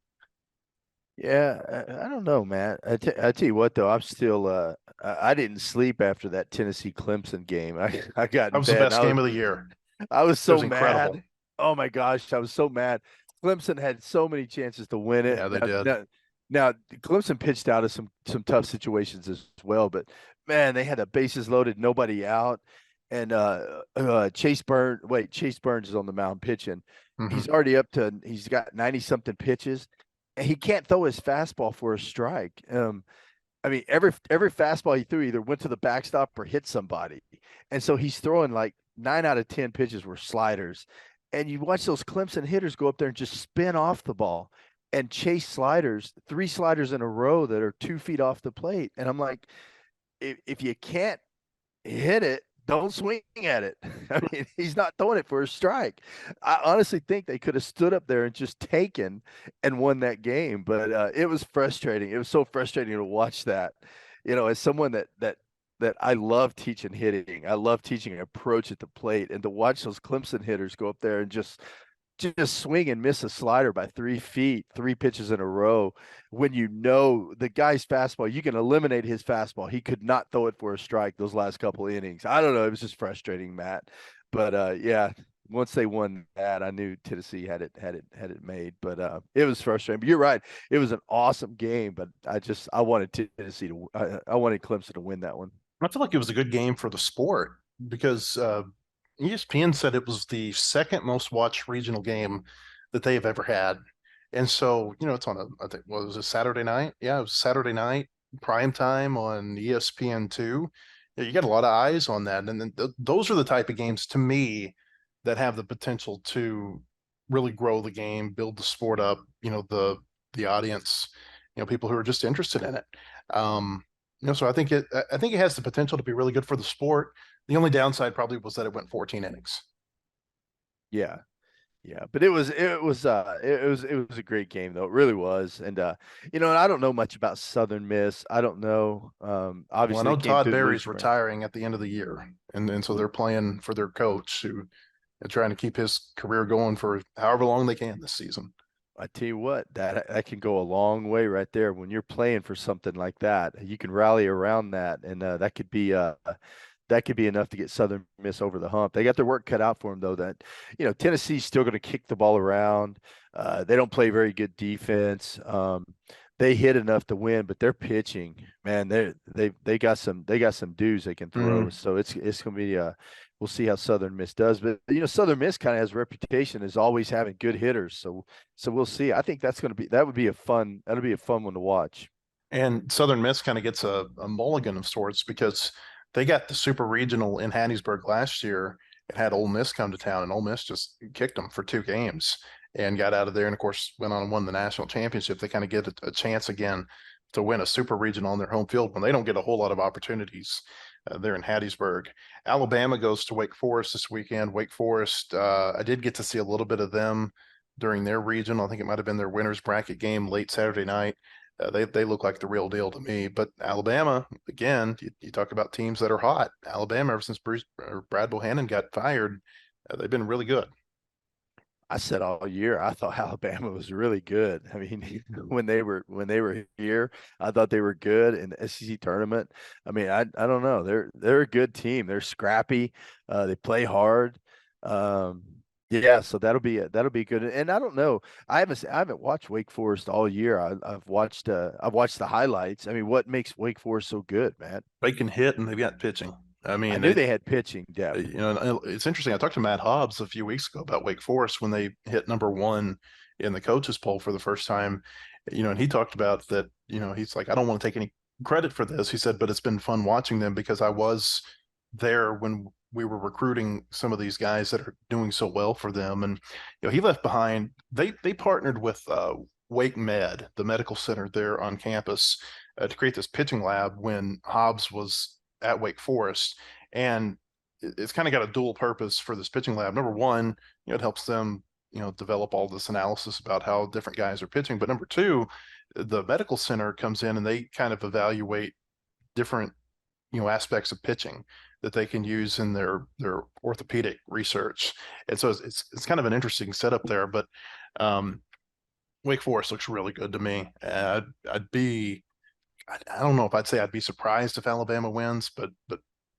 Yeah, I don't know, man. I tell you what, though, I'm still I didn't sleep after that Tennessee Clemson game. I got That was the best game of the year. I was so incredible. mad. Oh my gosh, I was so mad. Clemson had so many chances to win it. Yeah, they did. Now, Clemson pitched out of some tough situations as well, but man, they had the bases loaded, nobody out, and Chase Burns is on the mound pitching. Mm-hmm. He's got 90-something pitches. And he can't throw his fastball for a strike. I mean, every fastball he threw either went to the backstop or hit somebody. And so he's throwing like 9 out of 10 pitches were sliders. And you watch those Clemson hitters go up there and just spin off the ball and chase sliders, 3 sliders in a row that are 2 feet off the plate. And I'm like, if you can't hit it, don't swing at it. I mean, he's not throwing it for a strike. I honestly think they could have stood up there and just taken and won that game. But it was frustrating. It was so frustrating to watch that. You know, as someone that I love teaching hitting, I love teaching an approach at the plate, and to watch those Clemson hitters go up there and just swing and miss a slider by 3 feet, 3 pitches in a row, when you know the guy's fastball, you can eliminate his fastball. He could not throw it for a strike those last couple of innings. I don't know. It was just frustrating, Matt. But yeah, once they won that, I knew Tennessee had it made. But it was frustrating. But you're right. It was an awesome game, but I wanted Tennessee I wanted Clemson to win that one. I feel like it was a good game for the sport because ESPN said it was the 2nd most watched regional game that they have ever had. And so, you know, it's on I think, what was it, Saturday night? Yeah, it was Saturday night, prime time on ESPN2. Yeah, you got a lot of eyes on that. And then those are the type of games, to me, that have the potential to really grow the game, build the sport up, you know, the audience, you know, people who are just interested in it. So I think it has the potential to be really good for the sport. The only downside probably was that it went 14 innings. Yeah. But it was a great game though. It really was. And and I don't know much about Southern Miss. I don't know. Obviously, I know Todd Berry's retiring at the end of the year, and so they're playing for their coach who trying to keep his career going for however long they can this season. I tell you what, that can go a long way right there. When you're playing for something like that, you can rally around that, and that could be enough to get Southern Miss over the hump. They got their work cut out for them, though. That Tennessee's still going to kick the ball around. They don't play very good defense. They hit enough to win, but they're pitching, man. They got some dudes they can throw. So it's going to be we'll see how Southern Miss does. But Southern Miss kind of has a reputation as always having good hitters. So we'll see. I think that'll be a fun one to watch. And Southern Miss kind of gets a mulligan of sorts because they got the super regional in Hattiesburg last year and had Ole Miss come to town, and Ole Miss just kicked them for 2 games and got out of there. And of course, went on and won the national championship. They kind of get a chance again to win a super regional on their home field when they don't get a whole lot of opportunities there in Hattiesburg. Alabama goes to Wake Forest this weekend. Wake Forest, I did get to see a little bit of them during their regional. I think it might have been their winner's bracket game late Saturday night. They look like the real deal to me. But Alabama, again, you talk about teams that are hot. Alabama, ever since Brad Bohannon got fired, they've been really good. I said all year, I thought Alabama was really good. I mean, when they were here, I thought they were good in the SEC tournament. I mean, I don't know. They're a good team. They're scrappy. They play hard. Um, yeah, so that'll be good. And I don't know. I haven't watched Wake Forest all year. I've watched the highlights. I mean, what makes Wake Forest so good, man? They can hit and they've got pitching. I I mean, knew they had pitching depth. you know, it's interesting. I talked to Matt Hobbs a few weeks ago about Wake Forest when they hit number one in the coaches poll for the first time, you know, and he talked about that, you know, he's like, I don't want to take any credit for this. He said, but it's been fun watching them because I was there when we were recruiting some of these guys that are doing so well for them. And, you know, he left behind, they partnered with Wake Med, the medical center there on campus, to create this pitching lab when Hobbs was at Wake Forest. And it's kind of got a dual purpose for this pitching lab. Number one, you know, it helps them, you know, develop all this analysis about how different guys are pitching. But number two, the medical center comes in and they kind of evaluate different, you know, aspects of pitching that they can use in their orthopedic research. And so it's kind of an interesting setup there. But Wake Forest looks really good to me. I don't know if I'd say I'd be surprised if Alabama wins, but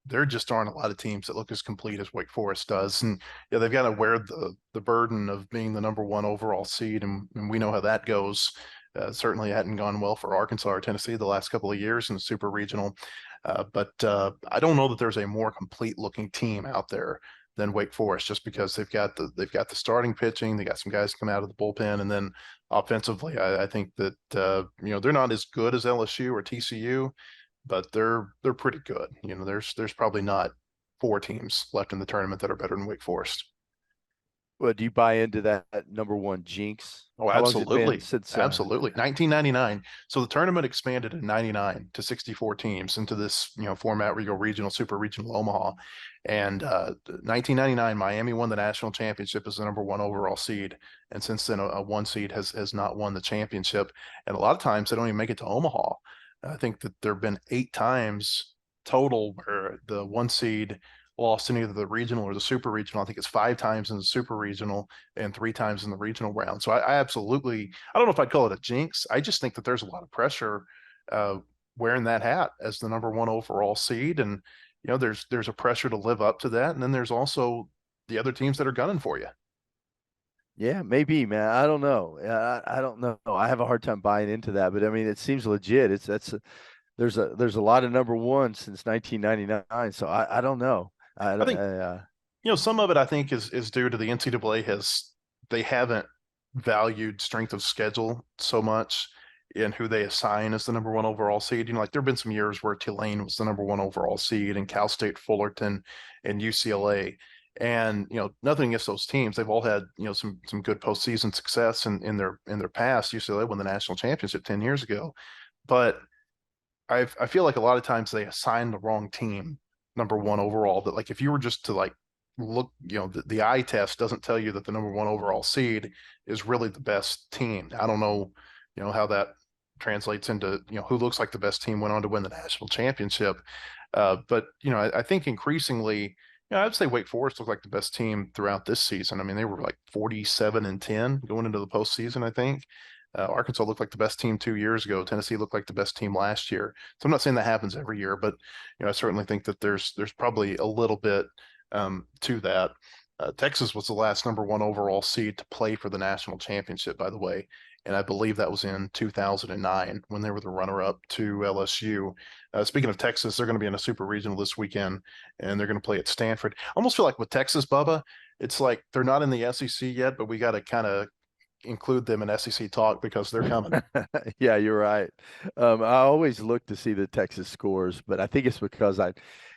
there just aren't a lot of teams that look as complete as Wake Forest does. And yeah, they've got to wear the burden of being the number one overall seed, and we know how that goes. Certainly hadn't gone well for Arkansas or Tennessee the last couple of years in the super regional. But I don't know that there's a more complete looking team out there than Wake Forest, just because they've got the starting pitching, they got some guys come out of the bullpen, and then offensively, I think that you know, they're not as good as LSU or TCU, but they're pretty good. You know, there's probably not four teams left in the tournament that are better than Wake Forest. Well, do you buy into that number one jinx? Oh, How long's it been absolutely. since, Absolutely. 1999. So the tournament expanded in 99 to 64 teams into this, you know, format where you go regional, super regional, Omaha. And 1999, Miami won the national championship as the number one overall seed. And since then, a one seed has not won the championship. And a lot of times they don't even make it to Omaha. I think that there have been 8 times total where the one seed lost in either the regional or the super regional. I think it's 5 times in the super regional and 3 times in the regional round. So I absolutely, I don't know if I'd call it a jinx. I just think that there's a lot of pressure wearing that hat as the number one overall seed. And, you know, there's a pressure to live up to that. And then there's also the other teams that are gunning for you. Yeah, maybe, man. I don't know. I don't know. I have a hard time buying into that, but I mean, it seems legit. There's a lot of number ones since 1999. So I don't know. I think, you know, some of it I think is due to the NCAA they haven't valued strength of schedule so much in who they assign as the number one overall seed. You know, like there have been some years where Tulane was the number one overall seed and Cal State Fullerton and UCLA. And, you know, nothing against those teams. They've all had, you know, some good postseason success in their past. UCLA won the national championship 10 years ago. But I feel like a lot of times they assign the wrong team number one overall. That, like, if you were just to like look, you know, the eye test doesn't tell you that the number one overall seed is really the best team. I don't know, you know, how that translates into, you know, who looks like the best team went on to win the national championship. But, you know, I think increasingly, you know, I'd say Wake Forest looked like the best team throughout this season. I mean, they were like 47-10 going into the postseason, I think. Arkansas looked like the best team 2 years ago. Tennessee looked like the best team last year. So I'm not saying that happens every year, but, you know, I certainly think that there's probably a little bit to that. Texas was the last number one overall seed to play for the national championship, by the way. And I believe that was in 2009 when they were the runner-up to LSU. Speaking of Texas, they're going to be in a super regional this weekend, and they're going to play at Stanford. I almost feel like with Texas, Bubba, it's like they're not in the SEC yet, but we got to kind of include them in SEC talk because they're coming. Yeah, you're right. I always look to see the Texas scores, but I think it's because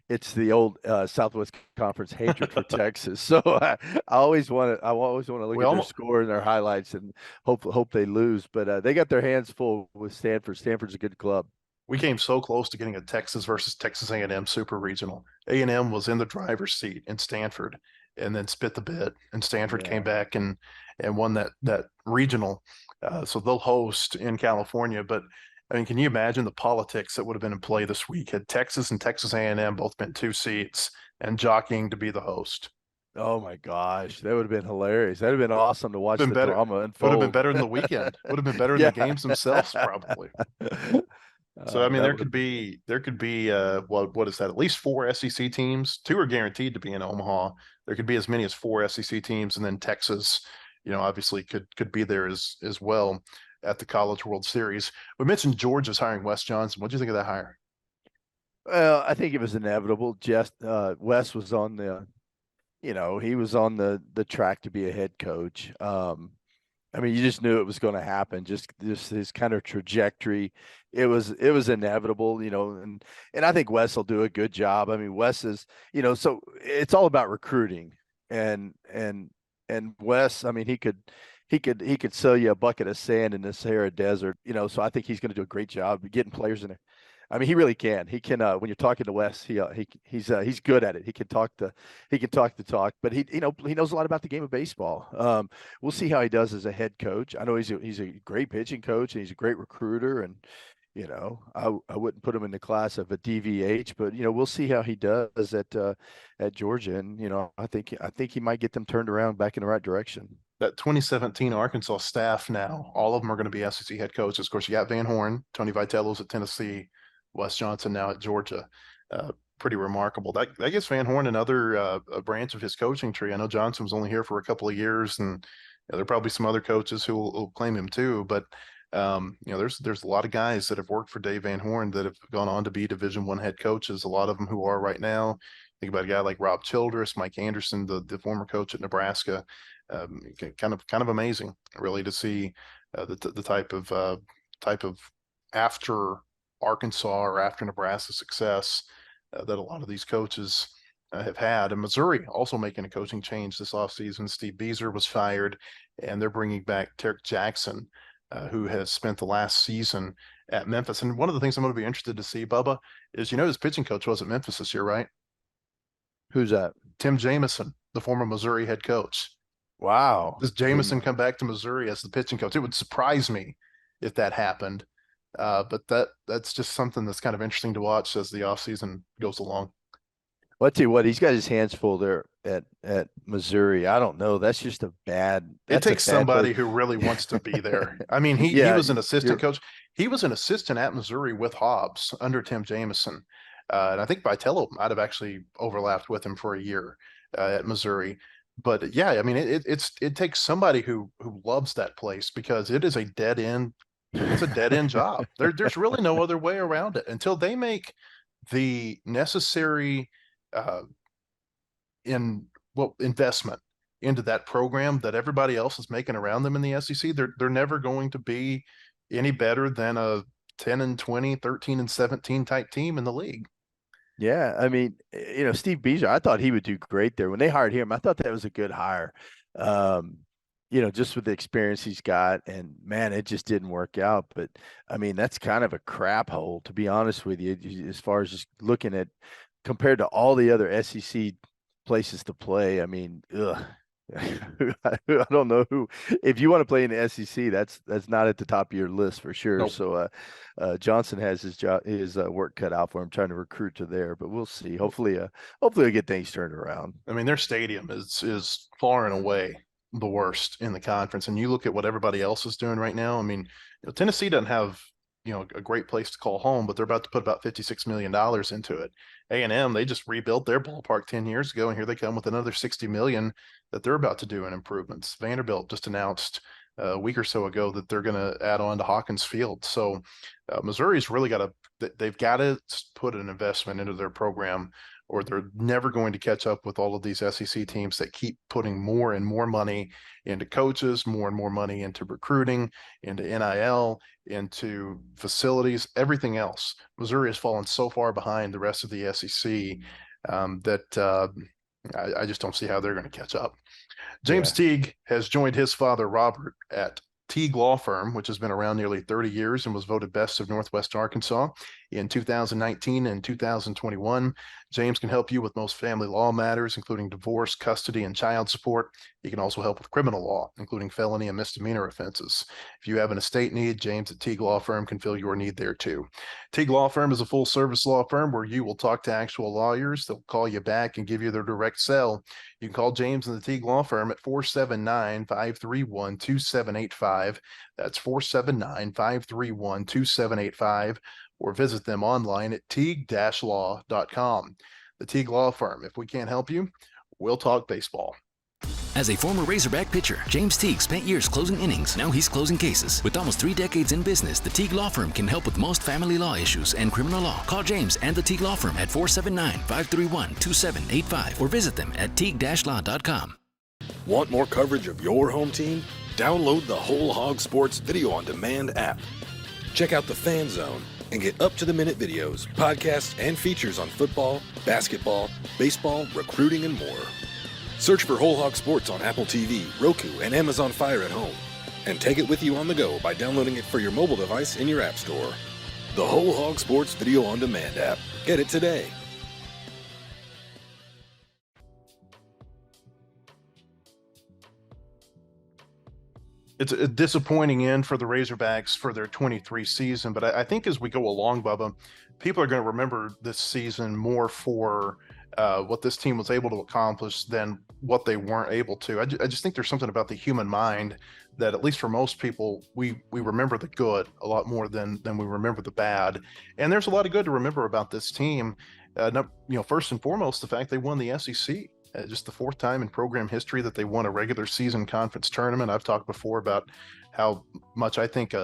it's the old Southwest Conference hatred for Texas. So I always want to look at their score and their highlights and hope they lose. But they got their hands full with Stanford. Stanford's a good club. We came so close to getting a Texas versus Texas A&M super regional. A&M was in the driver's seat in Stanford and then spit the bit, and Stanford came back and won that regional. So they'll host in California. But I mean, can you imagine the politics that would have been in play this week had Texas and Texas A&M both been 2 seats and jockeying to be the host? Oh my gosh, that would have been hilarious. That'd have been awesome to watch Been the better. drama Would have been unfold. better than the weekend. Would have been better than the games themselves, probably. So I mean, That there would could be what is that? At least 4 SEC teams. 2 are guaranteed to be in Omaha. There could be as many as 4 SEC teams, and then Texas, obviously could be there as well at the College World Series. We mentioned Georgia's hiring Wes Johnson. What do you think of that hire? Well, I think it was inevitable. Just Wes was on he was on the track to be a head coach. I mean, you just knew it was going to happen. Just his kind of trajectory, it was inevitable, and I think Wes will do a good job. I mean, Wes is, so it's all about recruiting, and Wes, I mean, he could sell you a bucket of sand in the Sahara Desert, So I think he's going to do a great job getting players in there. I mean, he really can. He can. When you're talking to Wes, he's good at it. He can talk the talk, but he knows a lot about the game of baseball. We'll see how he does as a head coach. I know he's a great pitching coach and he's a great recruiter, and I wouldn't put him in the class of a DVH, but we'll see how he does at Georgia, and I think he might get them turned around back in the right direction. That 2017 Arkansas staff now, all of them are going to be SEC head coaches. Of course, you got Van Horn, Tony Vitello's at Tennessee, Wes Johnson now at Georgia. Pretty remarkable. That gives Van Horn another a branch of his coaching tree. I know Johnson was only here for a couple of years, and there are probably some other coaches who will claim him too. But there's a lot of guys that have worked for Dave Van Horn that have gone on to be Division I head coaches. A lot of them who are right now. Think about a guy like Rob Childress, Mike Anderson, the former coach at Nebraska. Kind of amazing, really, to see the type of after Arkansas or after Nebraska success that a lot of these coaches have had. And Missouri also making a coaching change this offseason. Steve Beazer was fired, and they're bringing back Tarek Jackson, who has spent the last season at Memphis. And one of the things I'm going to be interested to see, Bubba, is his pitching coach was at Memphis this year, right? Who's that? Tim Jamison, the former Missouri head coach. Wow. Does Jamison come back to Missouri as the pitching coach? It would surprise me if that happened. But that's just something that's kind of interesting to watch as the offseason goes along. Well, I tell you what, he's got his hands full there at Missouri. I don't know. That's just a bad. It takes somebody who really wants to be there. I mean, he was an assistant coach. He was an assistant at Missouri with Hobbs under Tim Jamison. And I think Vitello might have actually overlapped with him for a year at Missouri. But yeah, I mean, it takes somebody who loves that place, because it is a dead end. It's a dead end job. There's really no other way around it until they make the necessary investment into that program that everybody else is making around them in the SEC. They're never going to be any better than a 10-20, 13-17 type team in the league. Yeah, I mean, Steve Beazer, I thought he would do great there. When they hired him, I thought that was a good hire. Just with the experience he's got, and man, it just didn't work out. But I mean, that's kind of a crap hole, to be honest with you, as far as just looking at compared to all the other SEC places to play. I mean, I don't know who. If you want to play in the SEC, that's not at the top of your list for sure. Nope. So Johnson has his work cut out for him trying to recruit to there, but we'll see. Hopefully we'll get things turned around. I mean, their stadium is far and away the worst in the conference, and you look at what everybody else is doing right now. I mean, Tennessee doesn't have a great place to call home, but they're about to put about $56 million into it. A&M, they just rebuilt their ballpark 10 years ago, and here they come with another $60 million that they're about to do in improvements. Vanderbilt just announced a week or so ago that they're going to add on to Hawkins Field. So Missouri's really they've got to put an investment into their program, or they're never going to catch up with all of these SEC teams that keep putting more and more money into coaches, more and more money into recruiting, into NIL, into facilities, everything else. Missouri has fallen so far behind the rest of the SEC that I just don't see how they're going to catch up. James Teague has joined his father, Robert, at Teague Law Firm, which has been around nearly 30 years and was voted best of Northwest Arkansas. in 2019 and 2021. James can help you with most family law matters, including divorce, custody, and child support. He can also help with criminal law, including felony and misdemeanor offenses. If you have an estate need, James at Teague Law Firm can fill your need there too. Teague Law Firm is a full-service law firm where you will talk to actual lawyers. They'll call you back and give you their direct cell. You can call James and the Teague Law Firm at 479-531-2785. That's 479-531-2785. Or visit them online at teague-law.com. The Teague Law Firm. If we can't help you, we'll talk baseball. As a former Razorback pitcher, James Teague spent years closing innings. Now he's closing cases. With almost 3 decades in business, the Teague Law Firm can help with most family law issues and criminal law. Call James and the Teague Law Firm at 479-531-2785 or visit them at teague-law.com. Want more coverage of your home team? Download the Whole Hog Sports Video on Demand app. Check out the Fan Zone and get up-to-the-minute videos, podcasts, and features on football, basketball, baseball, recruiting, and more. Search for Whole Hog Sports on Apple TV, Roku, and Amazon Fire at home. And take it with you on the go by downloading it for your mobile device in your app store. The Whole Hog Sports Video on Demand app. Get it today. It's a disappointing end for the Razorbacks for their 23 season, but I think as we go along, Bubba, people are going to remember this season more for what this team was able to accomplish than what they weren't able to. I just think there's something about the human mind that, at least for most people, we remember the good a lot more than we remember the bad. And there's a lot of good to remember about this team. First and foremost, the fact they won the SEC. Just the 4th time in program history that they won a regular season conference tournament. I've talked before about how much I think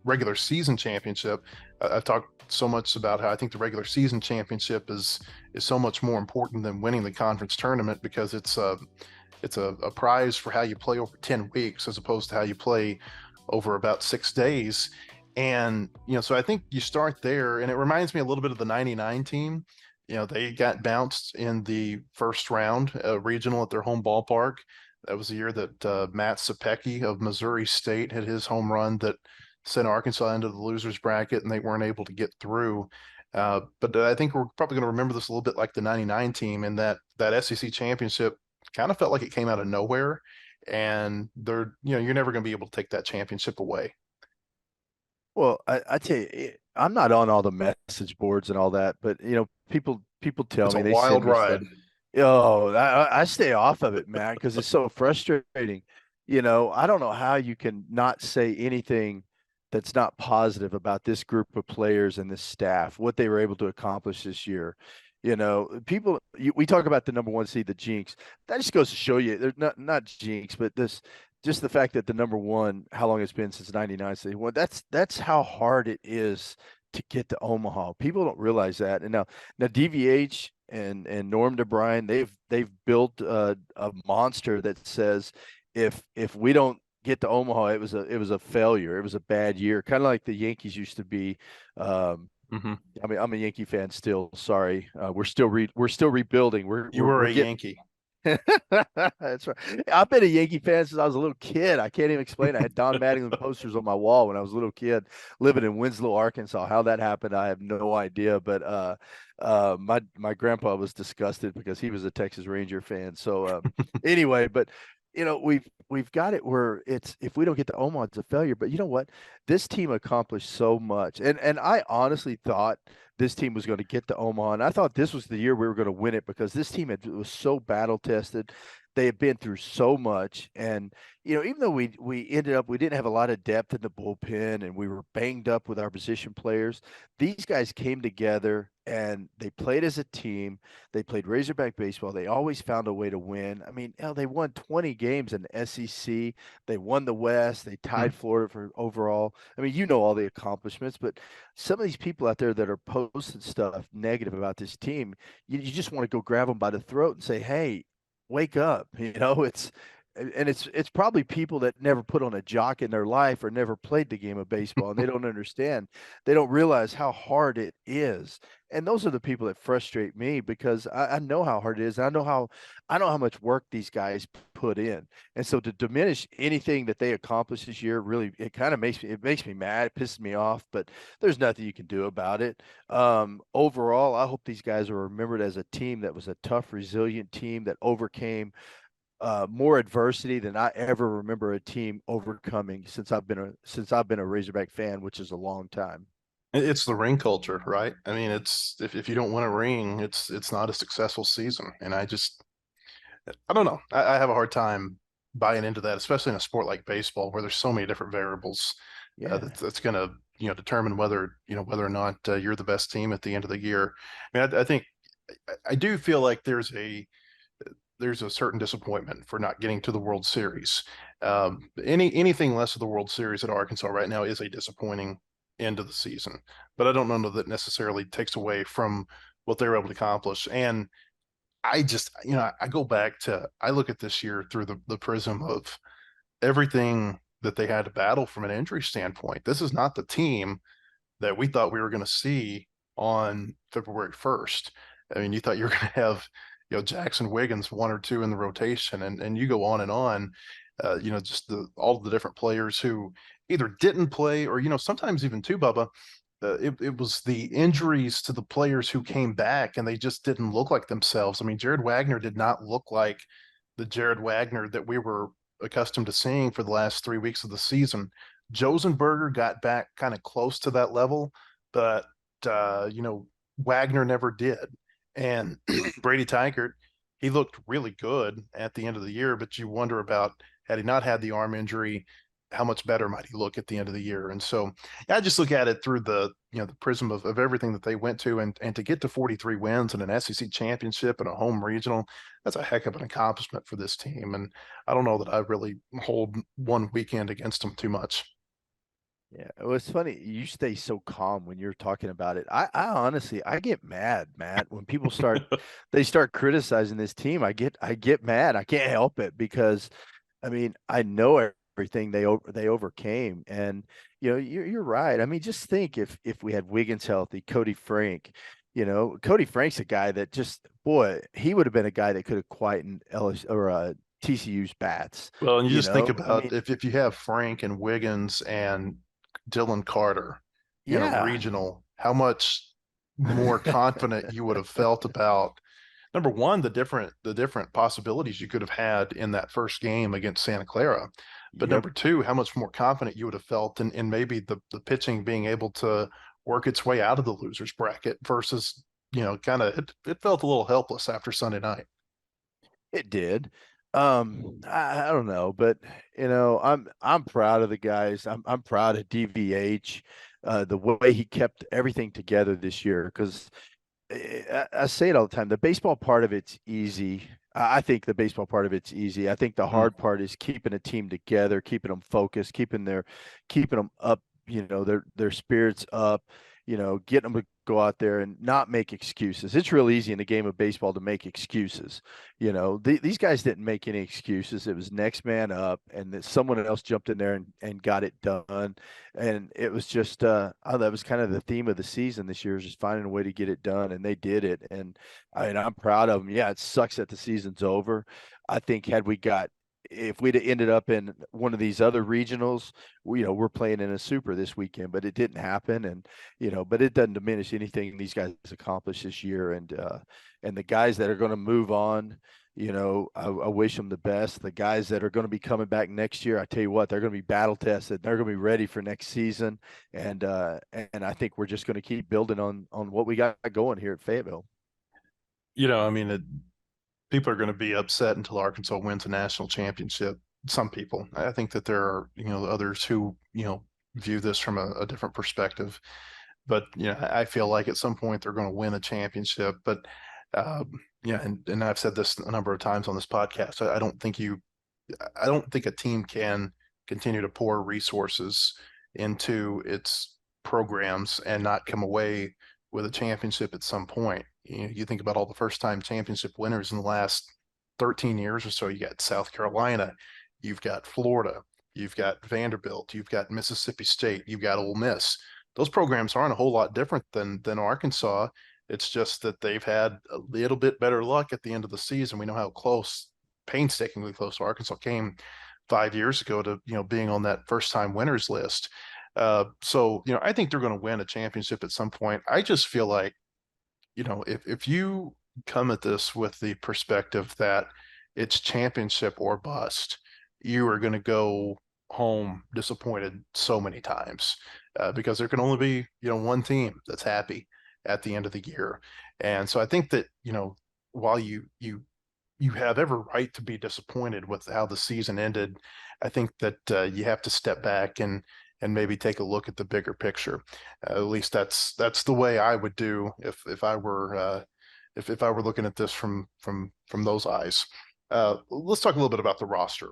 regular season championship. I've talked so much about how I think the regular season championship is so much more important than winning the conference tournament, because it's a prize for how you play over 10 weeks as opposed to how you play over about 6 days. And, so I think you start there, and it reminds me a little bit of the 99 team. They got bounced in the first round regional at their home ballpark. That was the year that Matt Sapecki of Missouri State had his home run that sent Arkansas into the losers bracket, and they weren't able to get through. But I think we're probably going to remember this a little bit like the 99 team, and that SEC championship kind of felt like it came out of nowhere, and you're never going to be able to take that championship away. Well, I tell you, I'm not on all the message boards and all that, but people tell me it's a wild ride. I stay off of it, man, because it's so frustrating. I don't know how you can not say anything that's not positive about this group of players and this staff, what they were able to accomplish this year. We talk about the number 1 seed, the jinx. That just goes to show you, they're not jinx, but just the fact that the number 1, how long it's been since 99. Well, that's how hard it is to get to Omaha. People don't realize that. And now DVH and Norm DeBryan, they've built a monster that says if we don't get to Omaha, it was a failure. It was a bad year, kind of like the Yankees used to be. Mm-hmm. I mean, I'm a Yankee fan still. Sorry, we're still rebuilding. You were a Yankee. That's right. I've been a Yankee fan since I was a little kid. I can't even explain. I had Don Mattingly posters on my wall when I was a little kid living in Winslow, Arkansas. How that happened, I have no idea. But my grandpa was disgusted because he was a Texas Ranger fan. So anyway, but we've got it where it's, if we don't get to Omaha, it's a failure. But you know what? This team accomplished so much. And I honestly thought this team was going to get to Omaha. And I thought this was the year we were going to win it, because this team was so battle tested. They had been through so much. And, even though we didn't have a lot of depth in the bullpen and we were banged up with our position players, these guys came together and they played as a team. They played Razorback baseball. They always found a way to win. I mean, they won 20 games in the SEC. They won the West. They tied Florida for overall. I mean, all the accomplishments, but some of these people out there that are posting stuff negative about this team, you just want to go grab them by the throat and say, hey, wake up. and it's probably people that never put on a jock in their life or never played the game of baseball, and they don't understand. They don't realize how hard it is. And those are the people that frustrate me because I know how hard it is. And I know how much work these guys put in. And so to diminish anything that they accomplished this year, really, it kind of makes me mad. It pisses me off, but there's nothing you can do about it. Overall, I hope these guys are remembered as a team that was a tough, resilient team that overcame more adversity than I ever remember a team overcoming since I've been a Razorback fan, which is a long time. It's the ring culture, right? I mean, it's if you don't win a ring, it's not a successful season. And I don't know. I have a hard time buying into that, especially in a sport like baseball where there's so many different variables that's going to determine whether or not you're the best team at the end of the year. I mean, I think I do feel like there's a certain disappointment for not getting to the World Series. Anything less of the World Series at Arkansas right now is a disappointing end of the season, but I don't know that necessarily takes away from what they were able to accomplish. And I just, I go back to, I look at this year through the prism of everything that they had to battle from an injury standpoint. This is not the team that we thought we were going to see on February 1st. I mean, you thought you were going to have, Jackson Wiggins, one or two in the rotation, and you go on and on, just all the different players who either didn't play or, sometimes even too, Bubba, it was the injuries to the players who came back and they just didn't look like themselves. I mean, Jared Wagner did not look like the Jared Wagner that we were accustomed to seeing for the last 3 weeks of the season. Josenberger got back kind of close to that level, but, Wagner never did. And Brady Tygart, he looked really good at the end of the year, but you wonder about, had he not had the arm injury, how much better might he look at the end of the year? And so I just look at it through the prism of everything that they went to, and to get to 43 wins and an SEC championship and a home regional, that's a heck of an accomplishment for this team. And I don't know that I really hold one weekend against them too much. Yeah, well, it's funny. You stay so calm when you're talking about it. I honestly, I get mad, Matt, when people start criticizing this team. I get mad. I can't help it because, I mean, I know everything they overcame, and you're right. I mean, just think if we had Wiggins healthy, Cody Frank. Cody Frank's a guy that he would have been a guy that could have quietened TCU's bats. Well, and you just think about, if you have Frank and Wiggins and Dylan Carter in a regional, how much more confident you would have felt about, number one, the different possibilities you could have had in that first game against Santa Clara. But number two, how much more confident you would have felt in maybe the pitching being able to work its way out of the losers bracket versus, kind of it felt a little helpless after Sunday night. It did. I don't know, but I'm proud of the guys. I'm proud of DVH, the way he kept everything together this year, because I say it all the time. The baseball part of it's easy. I think the baseball part of it's easy. I think the hard part is keeping a team together, keeping them focused, keeping them up, their spirits up, getting them to go out there and not make excuses. It's real easy in the game of baseball to make excuses. These guys didn't make any excuses. It was next man up, and that someone else jumped in there and got it done. And it was just, that was kind of the theme of the season this year, is just finding a way to get it done. And they did it. And I'm proud of them. Yeah, it sucks that the season's over. I think if we'd have ended up in one of these other regionals, we're playing in a super this weekend, but it didn't happen. And, but it doesn't diminish anything these guys accomplished this year. And the guys that are going to move on, I wish them the best. The guys that are going to be coming back next year, I tell you what, they're going to be battle tested. They're going to be ready for next season. And I think we're just going to keep building on what we got going here at Fayetteville. People are going to be upset until Arkansas wins a national championship. Some people. I think that there are, others who, view this from a different perspective. But, I feel like at some point they're going to win a championship. But, and I've said this a number of times on this podcast. I don't think a team can continue to pour resources into its programs and not come away with a championship at some point. You think about all the first-time championship winners in the last 13 years or so, you got South Carolina, you've got Florida, you've got Vanderbilt, you've got Mississippi State, you've got Ole Miss. Those programs aren't a whole lot different than Arkansas. It's just that they've had a little bit better luck at the end of the season. We know how close, painstakingly close, Arkansas came 5 years ago to being on that first-time winners list. So I think they're going to win a championship at some point. I just feel like if you come at this with the perspective that it's championship or bust, you are going to go home disappointed so many times because there can only be one team that's happy at the end of the year. And so I think that while you have every right to be disappointed with how the season ended, I think that you have to step back and maybe take a look at the bigger picture. At least that's the way I would do if I were looking at this from those eyes. Let's talk a little bit about the roster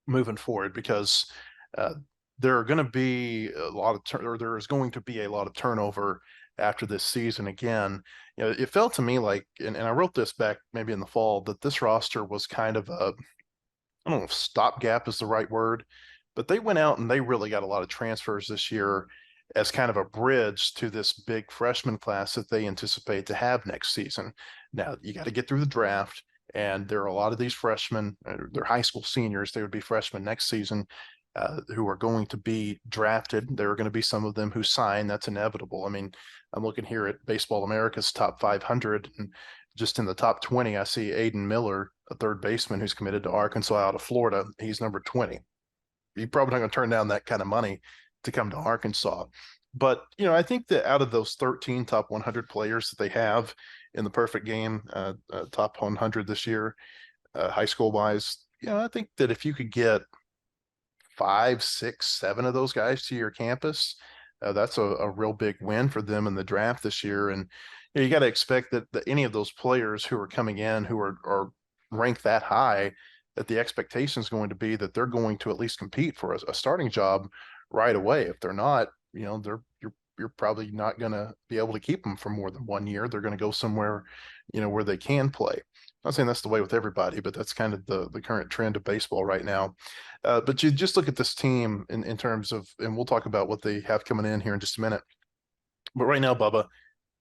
moving forward, because there are going to be there is going to be a lot of turnover after this season again. It felt to me like, and I wrote this back maybe in the fall, that this roster was kind of a, I don't know if stopgap is the right word, but they went out and they really got a lot of transfers this year as kind of a bridge to this big freshman class that they anticipate to have next season. Now, you got to get through the draft, and there are a lot of these freshmen, they're high school seniors, they would be freshmen next season, who are going to be drafted. There are going to be some of them who sign. That's inevitable. I mean, I'm looking here at Baseball America's top 500, and just in the top 20, I see Aiden Miller, a third baseman who's committed to Arkansas out of Florida. He's number 20. You're probably not going to turn down that kind of money to come to Arkansas. But, I think that out of those 13 top 100 players that they have in the perfect game, top 100 this year, high school wise, I think that if you could get 5, 6, 7 of those guys to your campus, that's a real big win for them in the draft this year. And you got to expect that any of those players who are coming in who are ranked that high, that the expectation is going to be that they're going to at least compete for a starting job right away. If they're not, you're probably not going to be able to keep them for more than 1 year. They're going to go somewhere, where they can play. I'm not saying that's the way with everybody, but that's kind of the current trend of baseball right now. But you just look at this team in terms of, and we'll talk about what they have coming in here in just a minute. But right now, Bubba,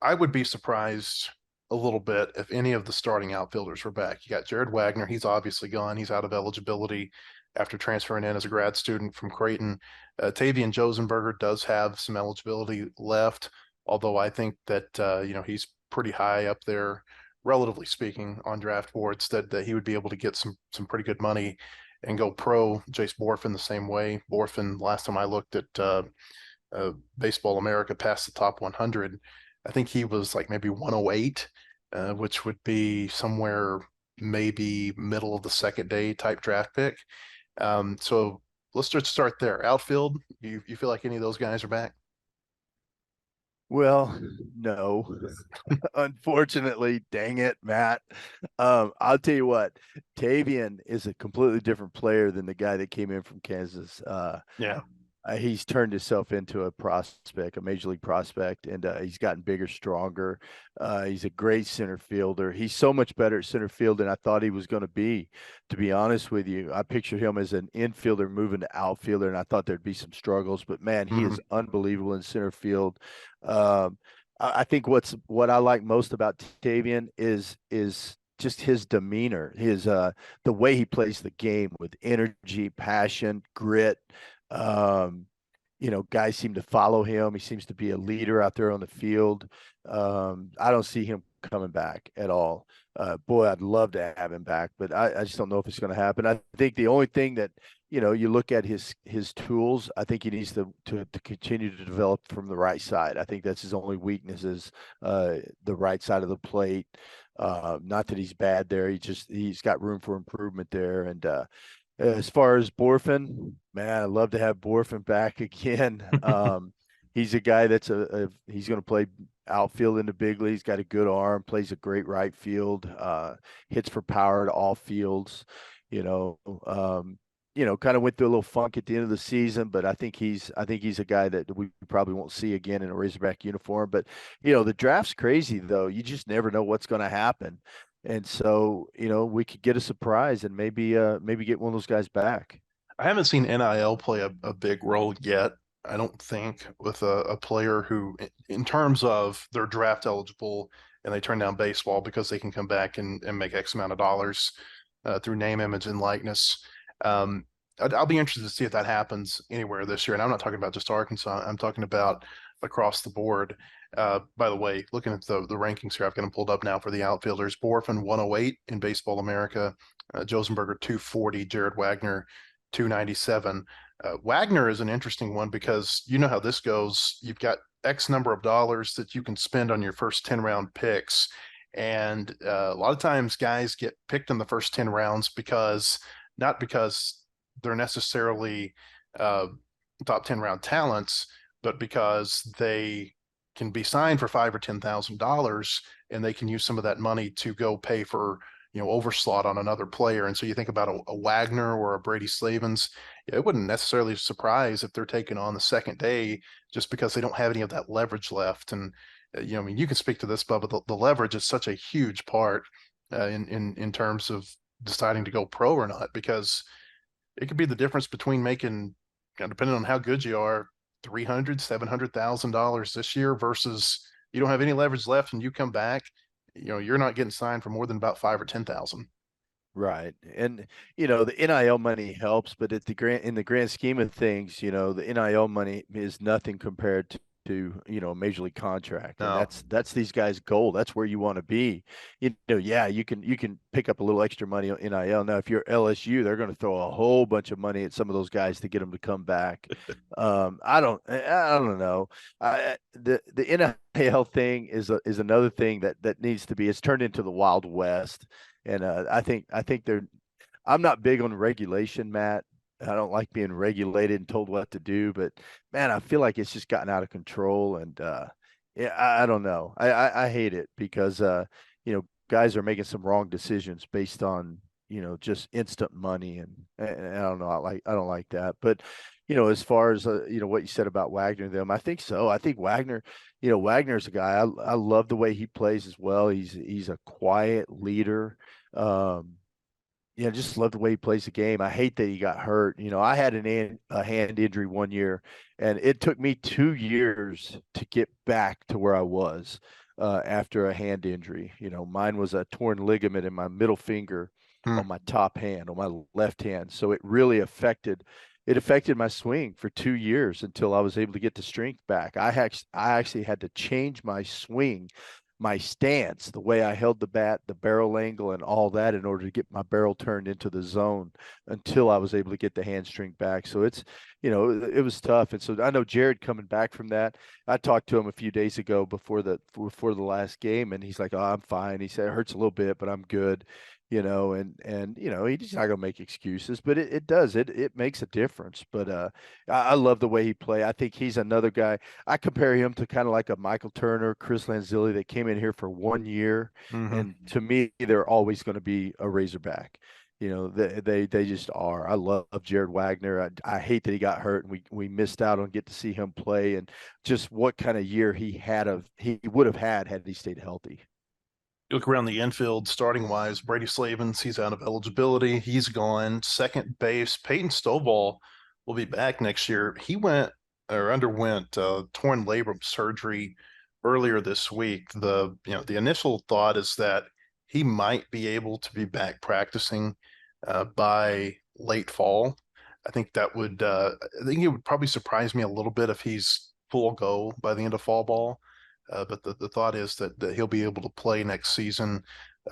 I would be surprised a little bit if any of the starting outfielders were back. You got Jared Wagner. He's obviously gone. He's out of eligibility after transferring in as a grad student from Creighton. Tavian Josenberger does have some eligibility left, although I think that, he's pretty high up there, relatively speaking, on draft boards, that he would be able to get some pretty good money and go pro. Jace Borfin the same way. Borfin, last time I looked at Baseball America, past the top 100, I think he was like maybe 108, which would be somewhere maybe middle of the second day type draft pick. So let's just start there. Outfield, you feel like any of those guys are back? Well, no, unfortunately, dang it, Matt. I'll tell you what, Tavian is a completely different player than the guy that came in from Kansas. Yeah. He's turned himself into a prospect, a major league prospect, and he's gotten bigger, stronger. He's a great center fielder. He's so much better at center field than I thought he was going to be honest with you. I pictured him as an infielder moving to outfielder, and I thought there'd be some struggles, but man, he is unbelievable in center field. I think what I like most about Tavian is just his demeanor, his the way he plays the game with energy, passion, grit. Guys seem to follow him. He seems to be a leader out there on the field. I don't see him coming back at all. Boy, I'd love to have him back, but I just don't know if it's going to happen. I think the only thing that, you look at his tools, I think he needs to continue to develop from the right side. I think that's his only weakness is the right side of the plate. Not that he's bad there. He's got room for improvement there. And, as far as Borfin, man, I'd love to have Borfin back again. He's a guy that's he's going to play outfield in the big leagues. Got a good arm, plays a great right field, hits for power to all fields. Kind of went through a little funk at the end of the season, but I think he's a guy that we probably won't see again in a Razorback uniform. But the draft's crazy though. You just never know what's going to happen. And so, we could get a surprise and maybe get one of those guys back. I haven't seen NIL play a big role yet. I don't think with a player who, in terms of they're draft eligible and they turn down baseball because they can come back and make X amount of dollars through name, image, and likeness. Um, I'll be interested to see if that happens anywhere this year. And I'm not talking about just Arkansas. I'm talking about across the board. By the way, looking at the rankings here, I've got them pulled up now for the outfielders. Borfin 108 in Baseball America, Josenberger 240, Jared Wagner 297. Wagner is an interesting one because you know how this goes. You've got X number of dollars that you can spend on your first 10 round picks. And a lot of times guys get picked in the first 10 rounds not because they're necessarily top 10 round talents, but because they can be signed for $5,000 or $10,000 and they can use some of that money to go pay for overslot on another player. And so you think about a Wagner or a Brady Slavens, it wouldn't necessarily surprise if they're taken on the second day just because they don't have any of that leverage left. And, I mean, you can speak to this, Bubba, the leverage is such a huge part in terms of deciding to go pro or not, because it could be the difference between making, depending on how good you are, $300,000, $700,000 this year versus you don't have any leverage left and you come back, you're not getting signed for more than about 5 or 10,000. Right. And the NIL money helps, but in the grand scheme of things, the NIL money is nothing compared to a major league contract. And No. that's these guys' goal. That's where you want to be. Yeah, you can pick up a little extra money on NIL. Now, if you're LSU, they're going to throw a whole bunch of money at some of those guys to get them to come back. I don't know. The NIL thing is another thing that needs to be. It's turned into the Wild West. And I think I'm not big on regulation, Matt. I don't like being regulated and told what to do, but man, I feel like it's just gotten out of control. And yeah, I don't know. I hate it because guys are making some wrong decisions based on just instant money, and I don't know. I don't like that. But as far as what you said about Wagner, them, I think so. I think Wagner. Wagner's a guy I love the way he plays as well. He's a quiet leader. Just love the way he plays the game. I hate that he got hurt. I had a hand injury one year, and it took me 2 years to get back to where I was after a hand injury. Mine was a torn ligament in my middle finger on my top hand, on my left hand. So it really affected my swing for 2 years until I was able to get the strength back. I actually had to change my swing, my stance, the way I held the bat, the barrel angle, and all that in order to get my barrel turned into the zone until I was able to get the hamstring back. So it's, it was tough. And so I know Jared coming back from that. I talked to him a few days ago before the last game, and he's like, "Oh, I'm fine." He said, "It hurts a little bit, but I'm good." And he's not gonna make excuses, but it makes a difference. But I love the way he play. I think he's another guy. I compare him to kind of like a Michael Turner, Chris Lanzilli that came in here for 1 year, and to me, they're always going to be a Razorback. They just are. I love Jared Wagner. I hate that he got hurt and we missed out on get to see him play and just what kind of year he would have had he stayed healthy. You look around the infield, starting wise, Brady Slavens, he's out of eligibility. He's gone. Second base, Peyton Stovall will be back next year. He underwent torn labrum surgery earlier this week. The initial thought is that he might be able to be back practicing by late fall. I think it would probably surprise me a little bit if he's full go by the end of fall ball. But the thought is that he'll be able to play next season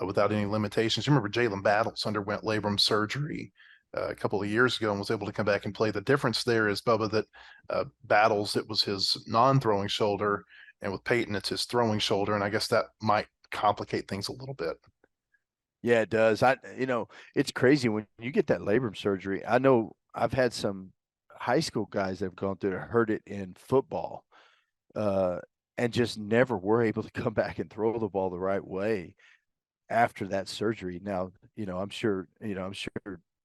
without any limitations. You remember Jalen Battles underwent labrum surgery a couple of years ago and was able to come back and play. The difference there is, Bubba, that Battles, it was his non-throwing shoulder, and with Peyton, it's his throwing shoulder, and I guess that might complicate things a little bit. Yeah, it does. It's crazy when you get that labrum surgery. I know I've had some high school guys that have gone through it, heard it in football. And just never were able to come back and throw the ball the right way after that surgery. Now, I'm sure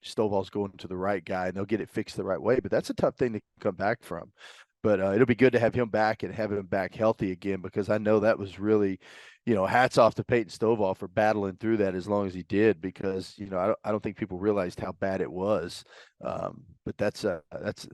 Stovall's going to the right guy and they'll get it fixed the right way, but that's a tough thing to come back from. but it'll be good to have him back and have him back healthy again, because I know that was really, hats off to Peyton Stovall for battling through that as long as he did, because, I don't think people realized how bad it was. But that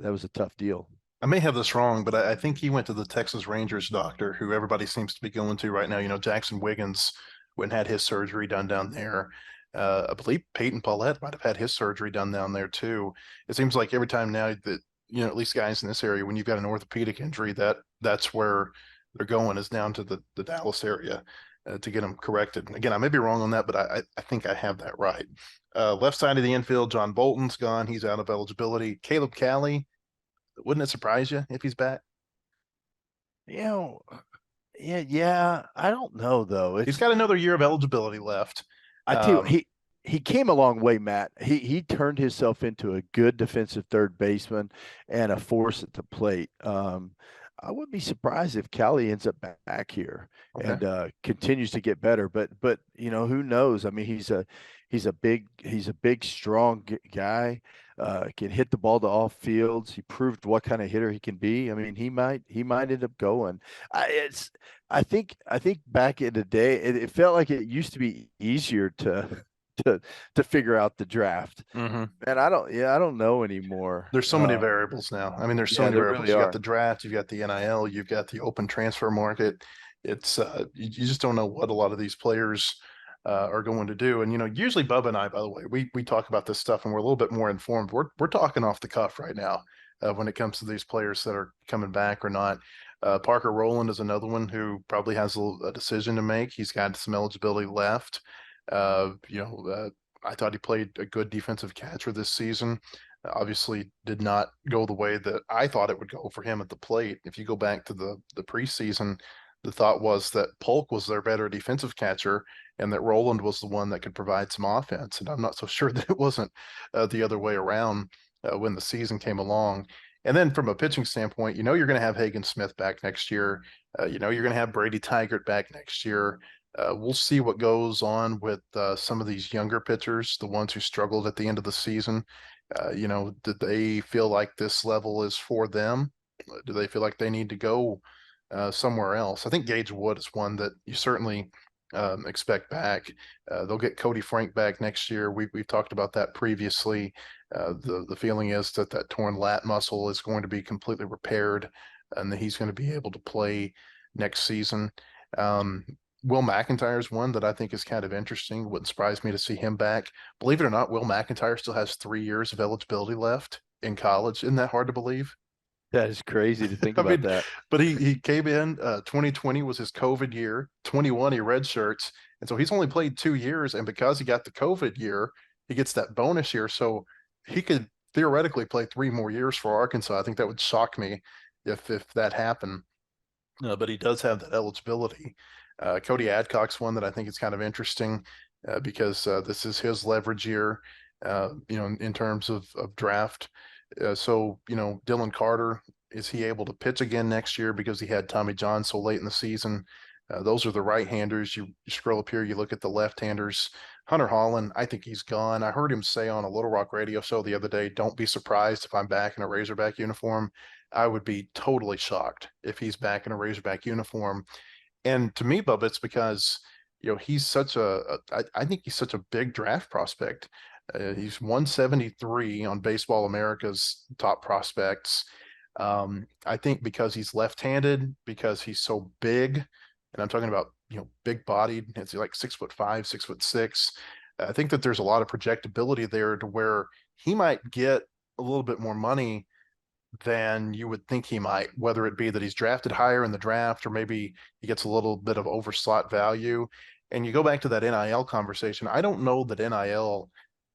was a tough deal. I may have this wrong, but I think he went to the Texas Rangers doctor, who everybody seems to be going to right now. Jackson Wiggins went and had his surgery done down there. I believe Peyton Paulette might have had his surgery done down there too. It seems like every time now that, at least guys in this area, when you've got an orthopedic injury, that's where they're going, is down to the Dallas area to get them corrected. And again, I may be wrong on that, but I think I have that right. Left side of the infield, John Bolton's gone. He's out of eligibility. Caleb Cali, wouldn't it surprise you if he's back? Yeah, I don't know though. He's got another year of eligibility left. I tell you, he came a long way, Matt. He turned himself into a good defensive third baseman and a force at the plate. I wouldn't be surprised if Callie ends up back here and continues to get better. But who knows? I mean, he's a big, strong guy. Can hit the ball to all fields. He proved what kind of hitter he can be. I mean, he might end up going. I think back in the day, it felt like it used to be easier to figure out the draft. Mm-hmm. And I don't know anymore. There's so many variables now. I mean, there's so many variables. Really you got the draft, you've got the NIL, you've got the open transfer market. It's you just don't know what a lot of these players are going to do. And usually Bubba and I, by the way, we talk about this stuff and we're a little bit more informed. We're talking off the cuff right now when it comes to these players that are coming back or not. Parker Rowland is another one who probably has a decision to make. He's got some eligibility left. I thought he played a good defensive catcher this season. Obviously did not go the way that I thought it would go for him at the plate. If you go back to the preseason, the thought was that Polk was their better defensive catcher and that Rowland was the one that could provide some offense. And I'm not so sure that it wasn't the other way around when the season came along. And then from a pitching standpoint, you're going to have Hagen Smith back next year. You're going to have Brady Tigert back next year. We'll see what goes on with some of these younger pitchers, the ones who struggled at the end of the season. Did they feel like this level is for them? Do they feel like they need to go somewhere else? I think Gage Wood is one that you certainly expect back. They'll get Cody Frank back next year. We've talked about that previously. The feeling is that torn lat muscle is going to be completely repaired and that he's going to be able to play next season. Will McIntyre is one that I think is kind of interesting. Wouldn't surprise me to see him back. Believe it or not, Will McIntyre still has 3 years of eligibility left in college. Isn't that hard to believe? That is crazy to think about that. But he came in, 2020 was his COVID year. 21, he redshirts. And so he's only played 2 years. And because he got the COVID year, he gets that bonus year. So he could theoretically play 3 more years for Arkansas. I think that would shock me if that happened. But he does have that eligibility. Cody Adcock's one that I think is kind of interesting because this is his leverage year, in terms of draft. So Dylan Carter, is he able to pitch again next year because he had Tommy John so late in the season? Those are the right-handers. You scroll up here, you look at the left-handers. Hunter Holland, I think he's gone. I heard him say on a Little Rock radio show the other day, don't be surprised if I'm back in a Razorback uniform. I would be totally shocked if he's back in a Razorback uniform. And to me, Bubba, it's because, he's such I think he's such a big draft prospect. He's 173 on Baseball America's top prospects. I think because he's left-handed, because he's so big, and I'm talking about, big bodied, it's like 6'5", 6'6". I think that there's a lot of projectability there to where he might get a little bit more money than you would think he might, whether it be that he's drafted higher in the draft or maybe he gets a little bit of overslot value. And you go back to that NIL conversation. I don't know that NIL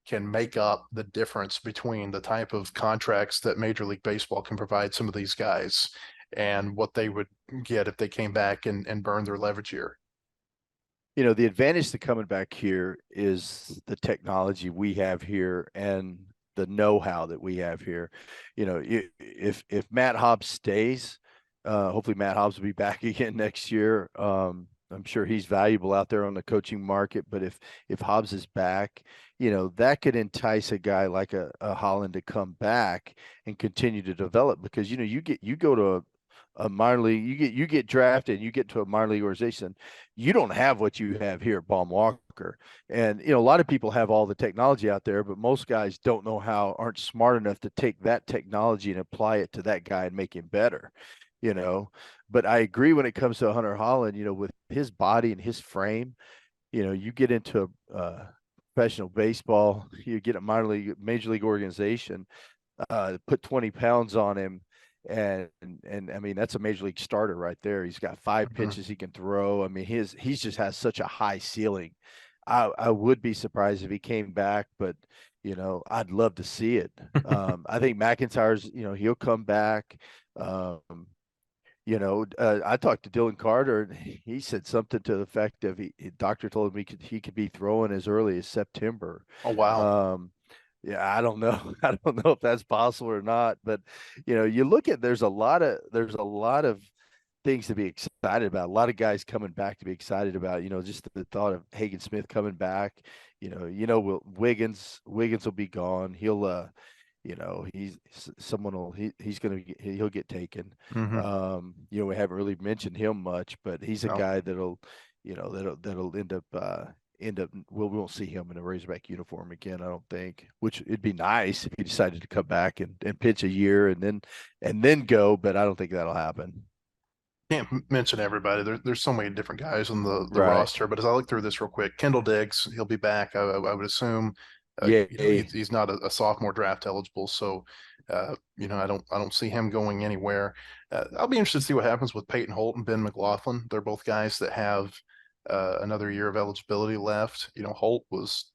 can make up the difference between the type of contracts that Major League Baseball can provide some of these guys and what they would get if they came back and burned their leverage year. The advantage to coming back here is the technology we have here and the know-how that we have here. If Matt Hobbs stays, hopefully Matt Hobbs will be back again next year. I'm sure he's valuable out there on the coaching market, but if Hobbs is back, that could entice a guy like a Holland to come back and continue to develop because you go to a minor league, you get drafted, you get to a minor league organization, you don't have what you have here at Baum Walker. And a lot of people have all the technology out there, but most guys don't know aren't smart enough to take that technology and apply it to that guy and make him better. But I agree when it comes to Hunter Holland, with his body and his frame, you get into professional baseball, you get a major league organization, put 20 pounds on him. And I mean, that's a major league starter right there. He's got 5 pitches he can throw. I mean, he's just has such a high ceiling. I would be surprised if he came back, but I'd love to see it. I think McIntyre's, he'll come back. I talked to Dylan Carter, and he said something to the effect of doctor told him he could be throwing as early as September. Oh, wow. Yeah, I don't know. I don't know if that's possible or not, but you look at there's a lot of things to be excited about. A lot of guys coming back to be excited about. Just the thought of Hagen Smith coming back. Wiggins will be gone. He'll he'll get taken. We haven't really mentioned him much, but he's a guy that'll end up we won't see him in a Razorback uniform again, I don't think, which it'd be nice if he decided to come back and pitch a year and then go, but I don't think that'll happen. Can't mention everybody. There's so many different guys on the Right. roster, but as I look through this real quick, Kendall Diggs, he'll be back. I would assume. Yeah. He's not a sophomore draft eligible, so I don't see him going anywhere. I'll be interested to see what happens with Peyton Holt and Ben McLaughlin. They're both guys that have another year of eligibility left. Holt was,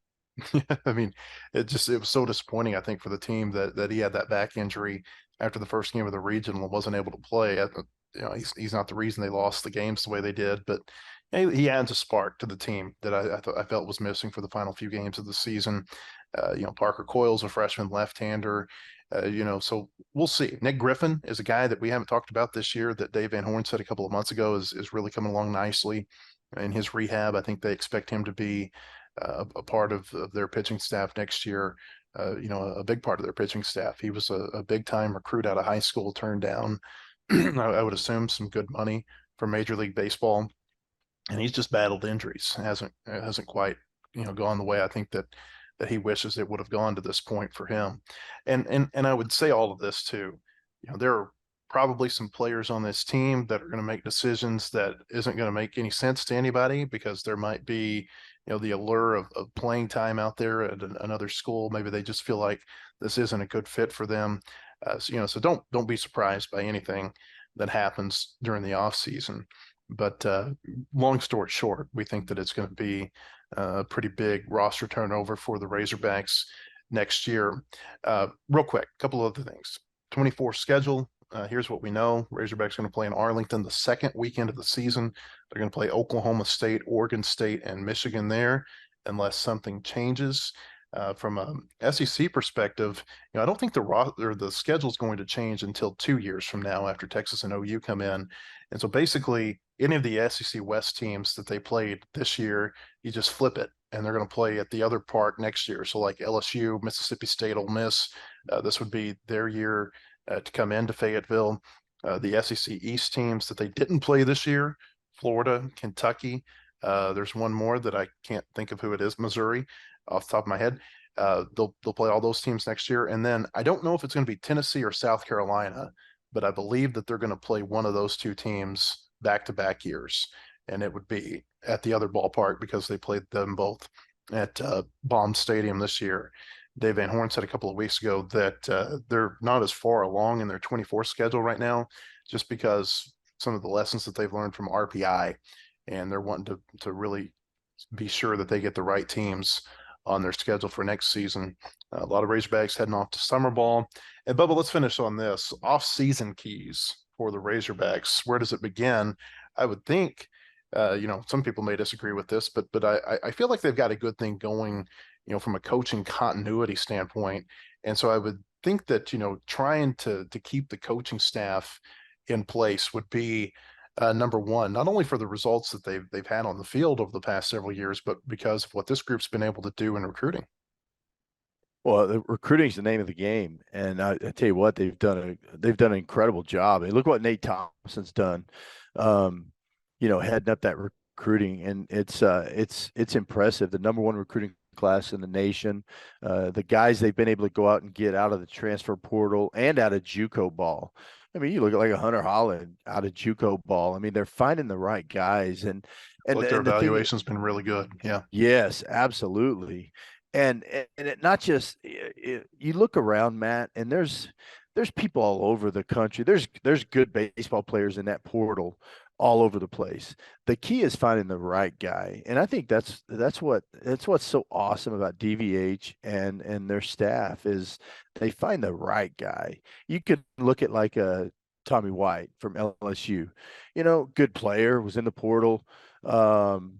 I mean, it was so disappointing, I think, for the team that he had that back injury after the first game of the regional and wasn't able to play. He's not the reason they lost the games the way they did, but he adds a spark to the team that I felt was missing for the final few games of the season. Parker Coyle's a freshman left-hander. So we'll see. Nick Griffin is a guy that we haven't talked about this year that Dave Van Horn said a couple of months ago is really coming along nicely in his rehab. I think they expect him to be a part of their pitching staff next year. A big part of their pitching staff. He was a big-time recruit out of high school, turned down, I would assume, some good money for Major League Baseball. And he's just battled injuries. Hasn't quite, gone the way I think that he wishes it would have gone to this point for him. And I would say all of this too. There are probably some players on this team that are going to make decisions that isn't going to make any sense to anybody because there might be, the allure of playing time out there at another school. Maybe they just feel like this isn't a good fit for them. So don't be surprised by anything that happens during the off season. But long story short, we think that it's going to be a pretty big roster turnover for the Razorbacks next year. Real quick, a couple of other things. 24 schedule. Here's what we know. Razorbacks are going to play in Arlington the second weekend of the season. They're going to play Oklahoma State, Oregon State, and Michigan there unless something changes. From a SEC perspective, I don't think the schedule is going to change until 2 years from now after Texas and OU come in. And so basically any of the SEC West teams that they played this year, you just flip it and they're going to play at the other park next year. So like LSU, Mississippi State, Ole Miss, this would be their year to come into Fayetteville. The SEC East teams that they didn't play this year, Florida, Kentucky. There's one more that I can't think of who it is, Missouri, off the top of my head. They'll play all those teams next year. And then I don't know if it's going to be Tennessee or South Carolina, but I believe that they're going to play one of those two teams back-to-back years. And it would be at the other ballpark because they played them both at Baum Stadium this year. Dave Van Horn said a couple of weeks ago that they're not as far along in their 24 schedule right now, just because some of the lessons that they've learned from RPI, and they're wanting to really be sure that they get the right teams on their schedule for next season. A lot of Razorbacks heading off to summer ball. And Bubba, let's finish on this. Off-season keys for the Razorbacks. Where does it begin? I would think, some people may disagree with this, but I feel like they've got a good thing going, from a coaching continuity standpoint. And so I would think that, trying to keep the coaching staff in place would be Number one, not only for the results that they've had on the field over the past several years, but because of what this group's been able to do in recruiting. Well, the recruiting's the name of the game, and I tell you what, they've done an incredible job. And look what Nate Thompson's done, heading up that recruiting, and it's impressive. The number one recruiting class in the nation. The guys they've been able to go out and get out of the transfer portal and out of JUCO ball. I mean, you look at like a Hunter Holland out of JUCO ball. I mean, they're finding the right guys, and Their evaluation's been really good. Yeah. Yes, absolutely. And it not just you look around, Matt, and there's people all over the country. There's good baseball players in that portal all over the place. The key is finding the right guy. And I think that's what's so awesome about DVH and their staff is they find the right guy. You could look at like a Tommy White from LSU, good player, was in the portal. Could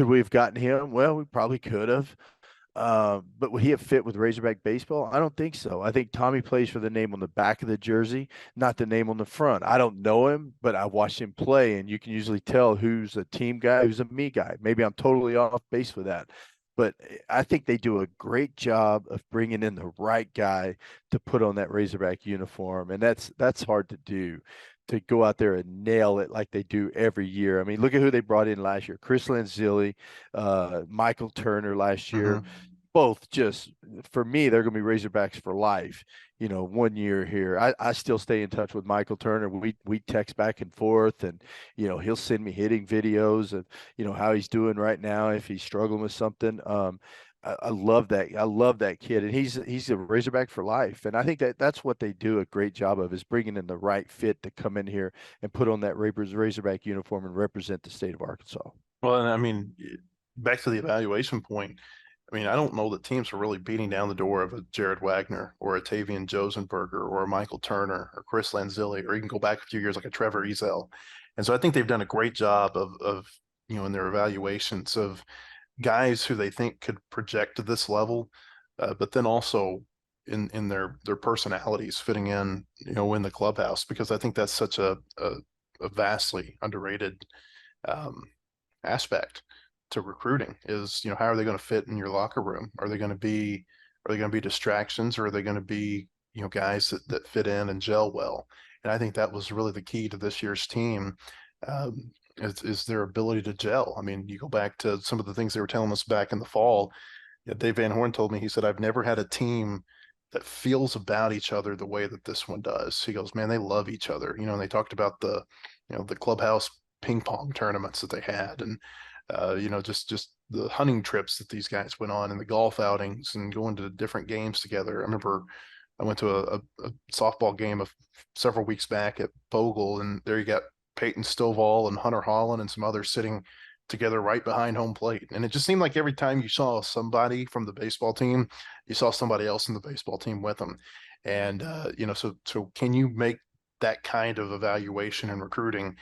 we have gotten him? Well, we probably could have. But would he have fit with Razorback baseball? I don't think so. I think Tommy plays for the name on the back of the jersey, not the name on the front. I don't know him, but I watched him play, and you can usually tell who's a team guy, who's a me guy. Maybe I'm totally off base with that. But I think they do a great job of bringing in the right guy to put on that Razorback uniform, and that's hard to do. To go out there and nail it like they do every year. I mean, look at who they brought in last year. Chris Lanzilli, Michael Turner last year. Mm-hmm. Both just, for me, they're going to be Razorbacks for life. 1 year here. I still stay in touch with Michael Turner. We text back and forth, and, he'll send me hitting videos of, how he's doing right now if he's struggling with something. I love that. I love that kid, and he's a Razorback for life. And I think that's what they do a great job of, is bringing in the right fit to come in here and put on that Razorback uniform and represent the state of Arkansas. Well, and I mean, back to the evaluation point. I mean, I don't know that teams are really beating down the door of a Jared Wagner or a Tavian Josenberger or a Michael Turner or Chris Lanzilli, or you can go back a few years like a Trevor Ezel. And so I think they've done a great job of in their evaluations of guys who they think could project to this level, but then also in their personalities fitting in, in the clubhouse, because I think that's such a vastly underrated aspect to recruiting is, how are they going to fit in your locker room? Are they going to be distractions, or are they going to be, guys that fit in and gel well? And I think that was really the key to this year's team. Is their ability to gel. I mean, you go back to some of the things they were telling us back in the fall. Dave Van Horn told me, he said, I've never had a team that feels about each other the way that this one does. He goes, man, they love each other. And they talked about the clubhouse ping pong tournaments that they had, and just the hunting trips that these guys went on, and the golf outings, and going to different games together. I remember I went to a softball game several weeks back at Bogle, and there you got Peyton Stovall and Hunter Holland and some others sitting together right behind home plate. And it just seemed like every time you saw somebody from the baseball team, you saw somebody else in the baseball team with them. And, so can you make that kind of evaluation and recruiting?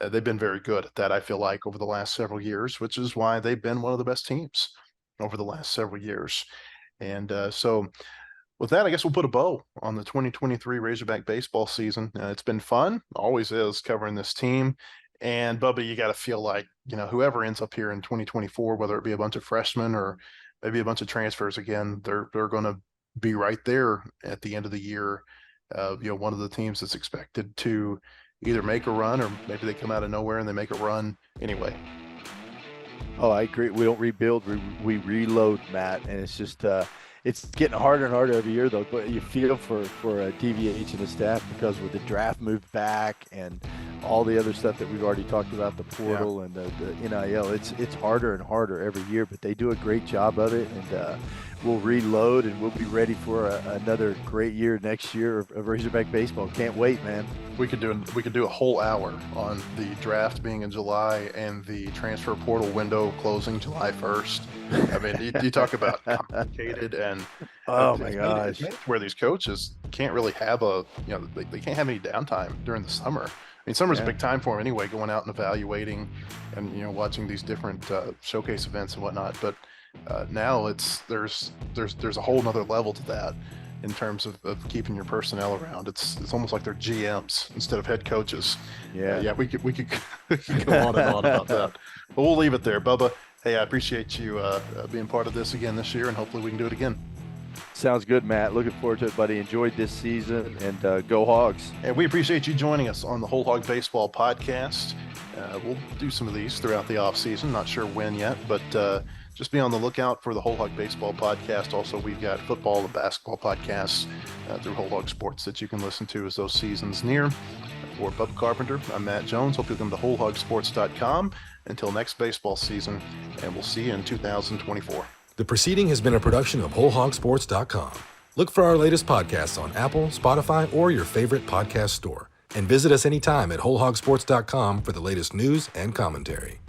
They've been very good at that, I feel like, over the last several years, which is why they've been one of the best teams over the last several years. And so with that, I guess we'll put a bow on the 2023 Razorback baseball season. It's been fun, always is, covering this team. And Bubba, you got to feel like, whoever ends up here in 2024, whether it be a bunch of freshmen or maybe a bunch of transfers again, they're going to be right there at the end of the year. One of the teams that's expected to either make a run, or maybe they come out of nowhere and they make a run anyway. Oh, I agree. We don't rebuild, we reload, Matt. And it's just it's getting harder and harder every year, though. But you feel for DVH and the staff, because with the draft moved back and all the other stuff that we've already talked about, the portal and the NIL, it's harder and harder every year. But they do a great job of it, and we'll reload, and we'll be ready for another great year next year of Razorback baseball. Can't wait, man. We could do a whole hour on the draft being in July and the transfer portal window closing July 1st. I mean, you talk about complicated, and oh my gosh, where these coaches can't really have they can't have any downtime during the summer. I mean, summer's a big time for them anyway, going out and evaluating and watching these different showcase events and whatnot. But now there's a whole nother level to that. in terms of keeping your personnel around. It's almost like they're GMs instead of head coaches. Yeah. We could go on and on about that, but we'll leave it there. Bubba, hey, I appreciate you being part of this again this year, and hopefully we can do it again. Sounds good, Matt. Looking forward to it, buddy. Enjoyed this season, and go Hogs. And we appreciate you joining us on the Whole Hog Baseball Podcast. We'll do some of these throughout the off season. Not sure when yet, but just be on the lookout for the Whole Hog Baseball Podcast. Also, we've got football and basketball podcasts through Whole Hog Sports that you can listen to as those seasons near. For Bubba Carpenter, I'm Matt Jones. Hope you'll come to wholehogsports.com until next baseball season, and we'll see you in 2024. The proceeding has been a production of wholehogsports.com. Look for our latest podcasts on Apple, Spotify, or your favorite podcast store. And visit us anytime at wholehogsports.com for the latest news and commentary.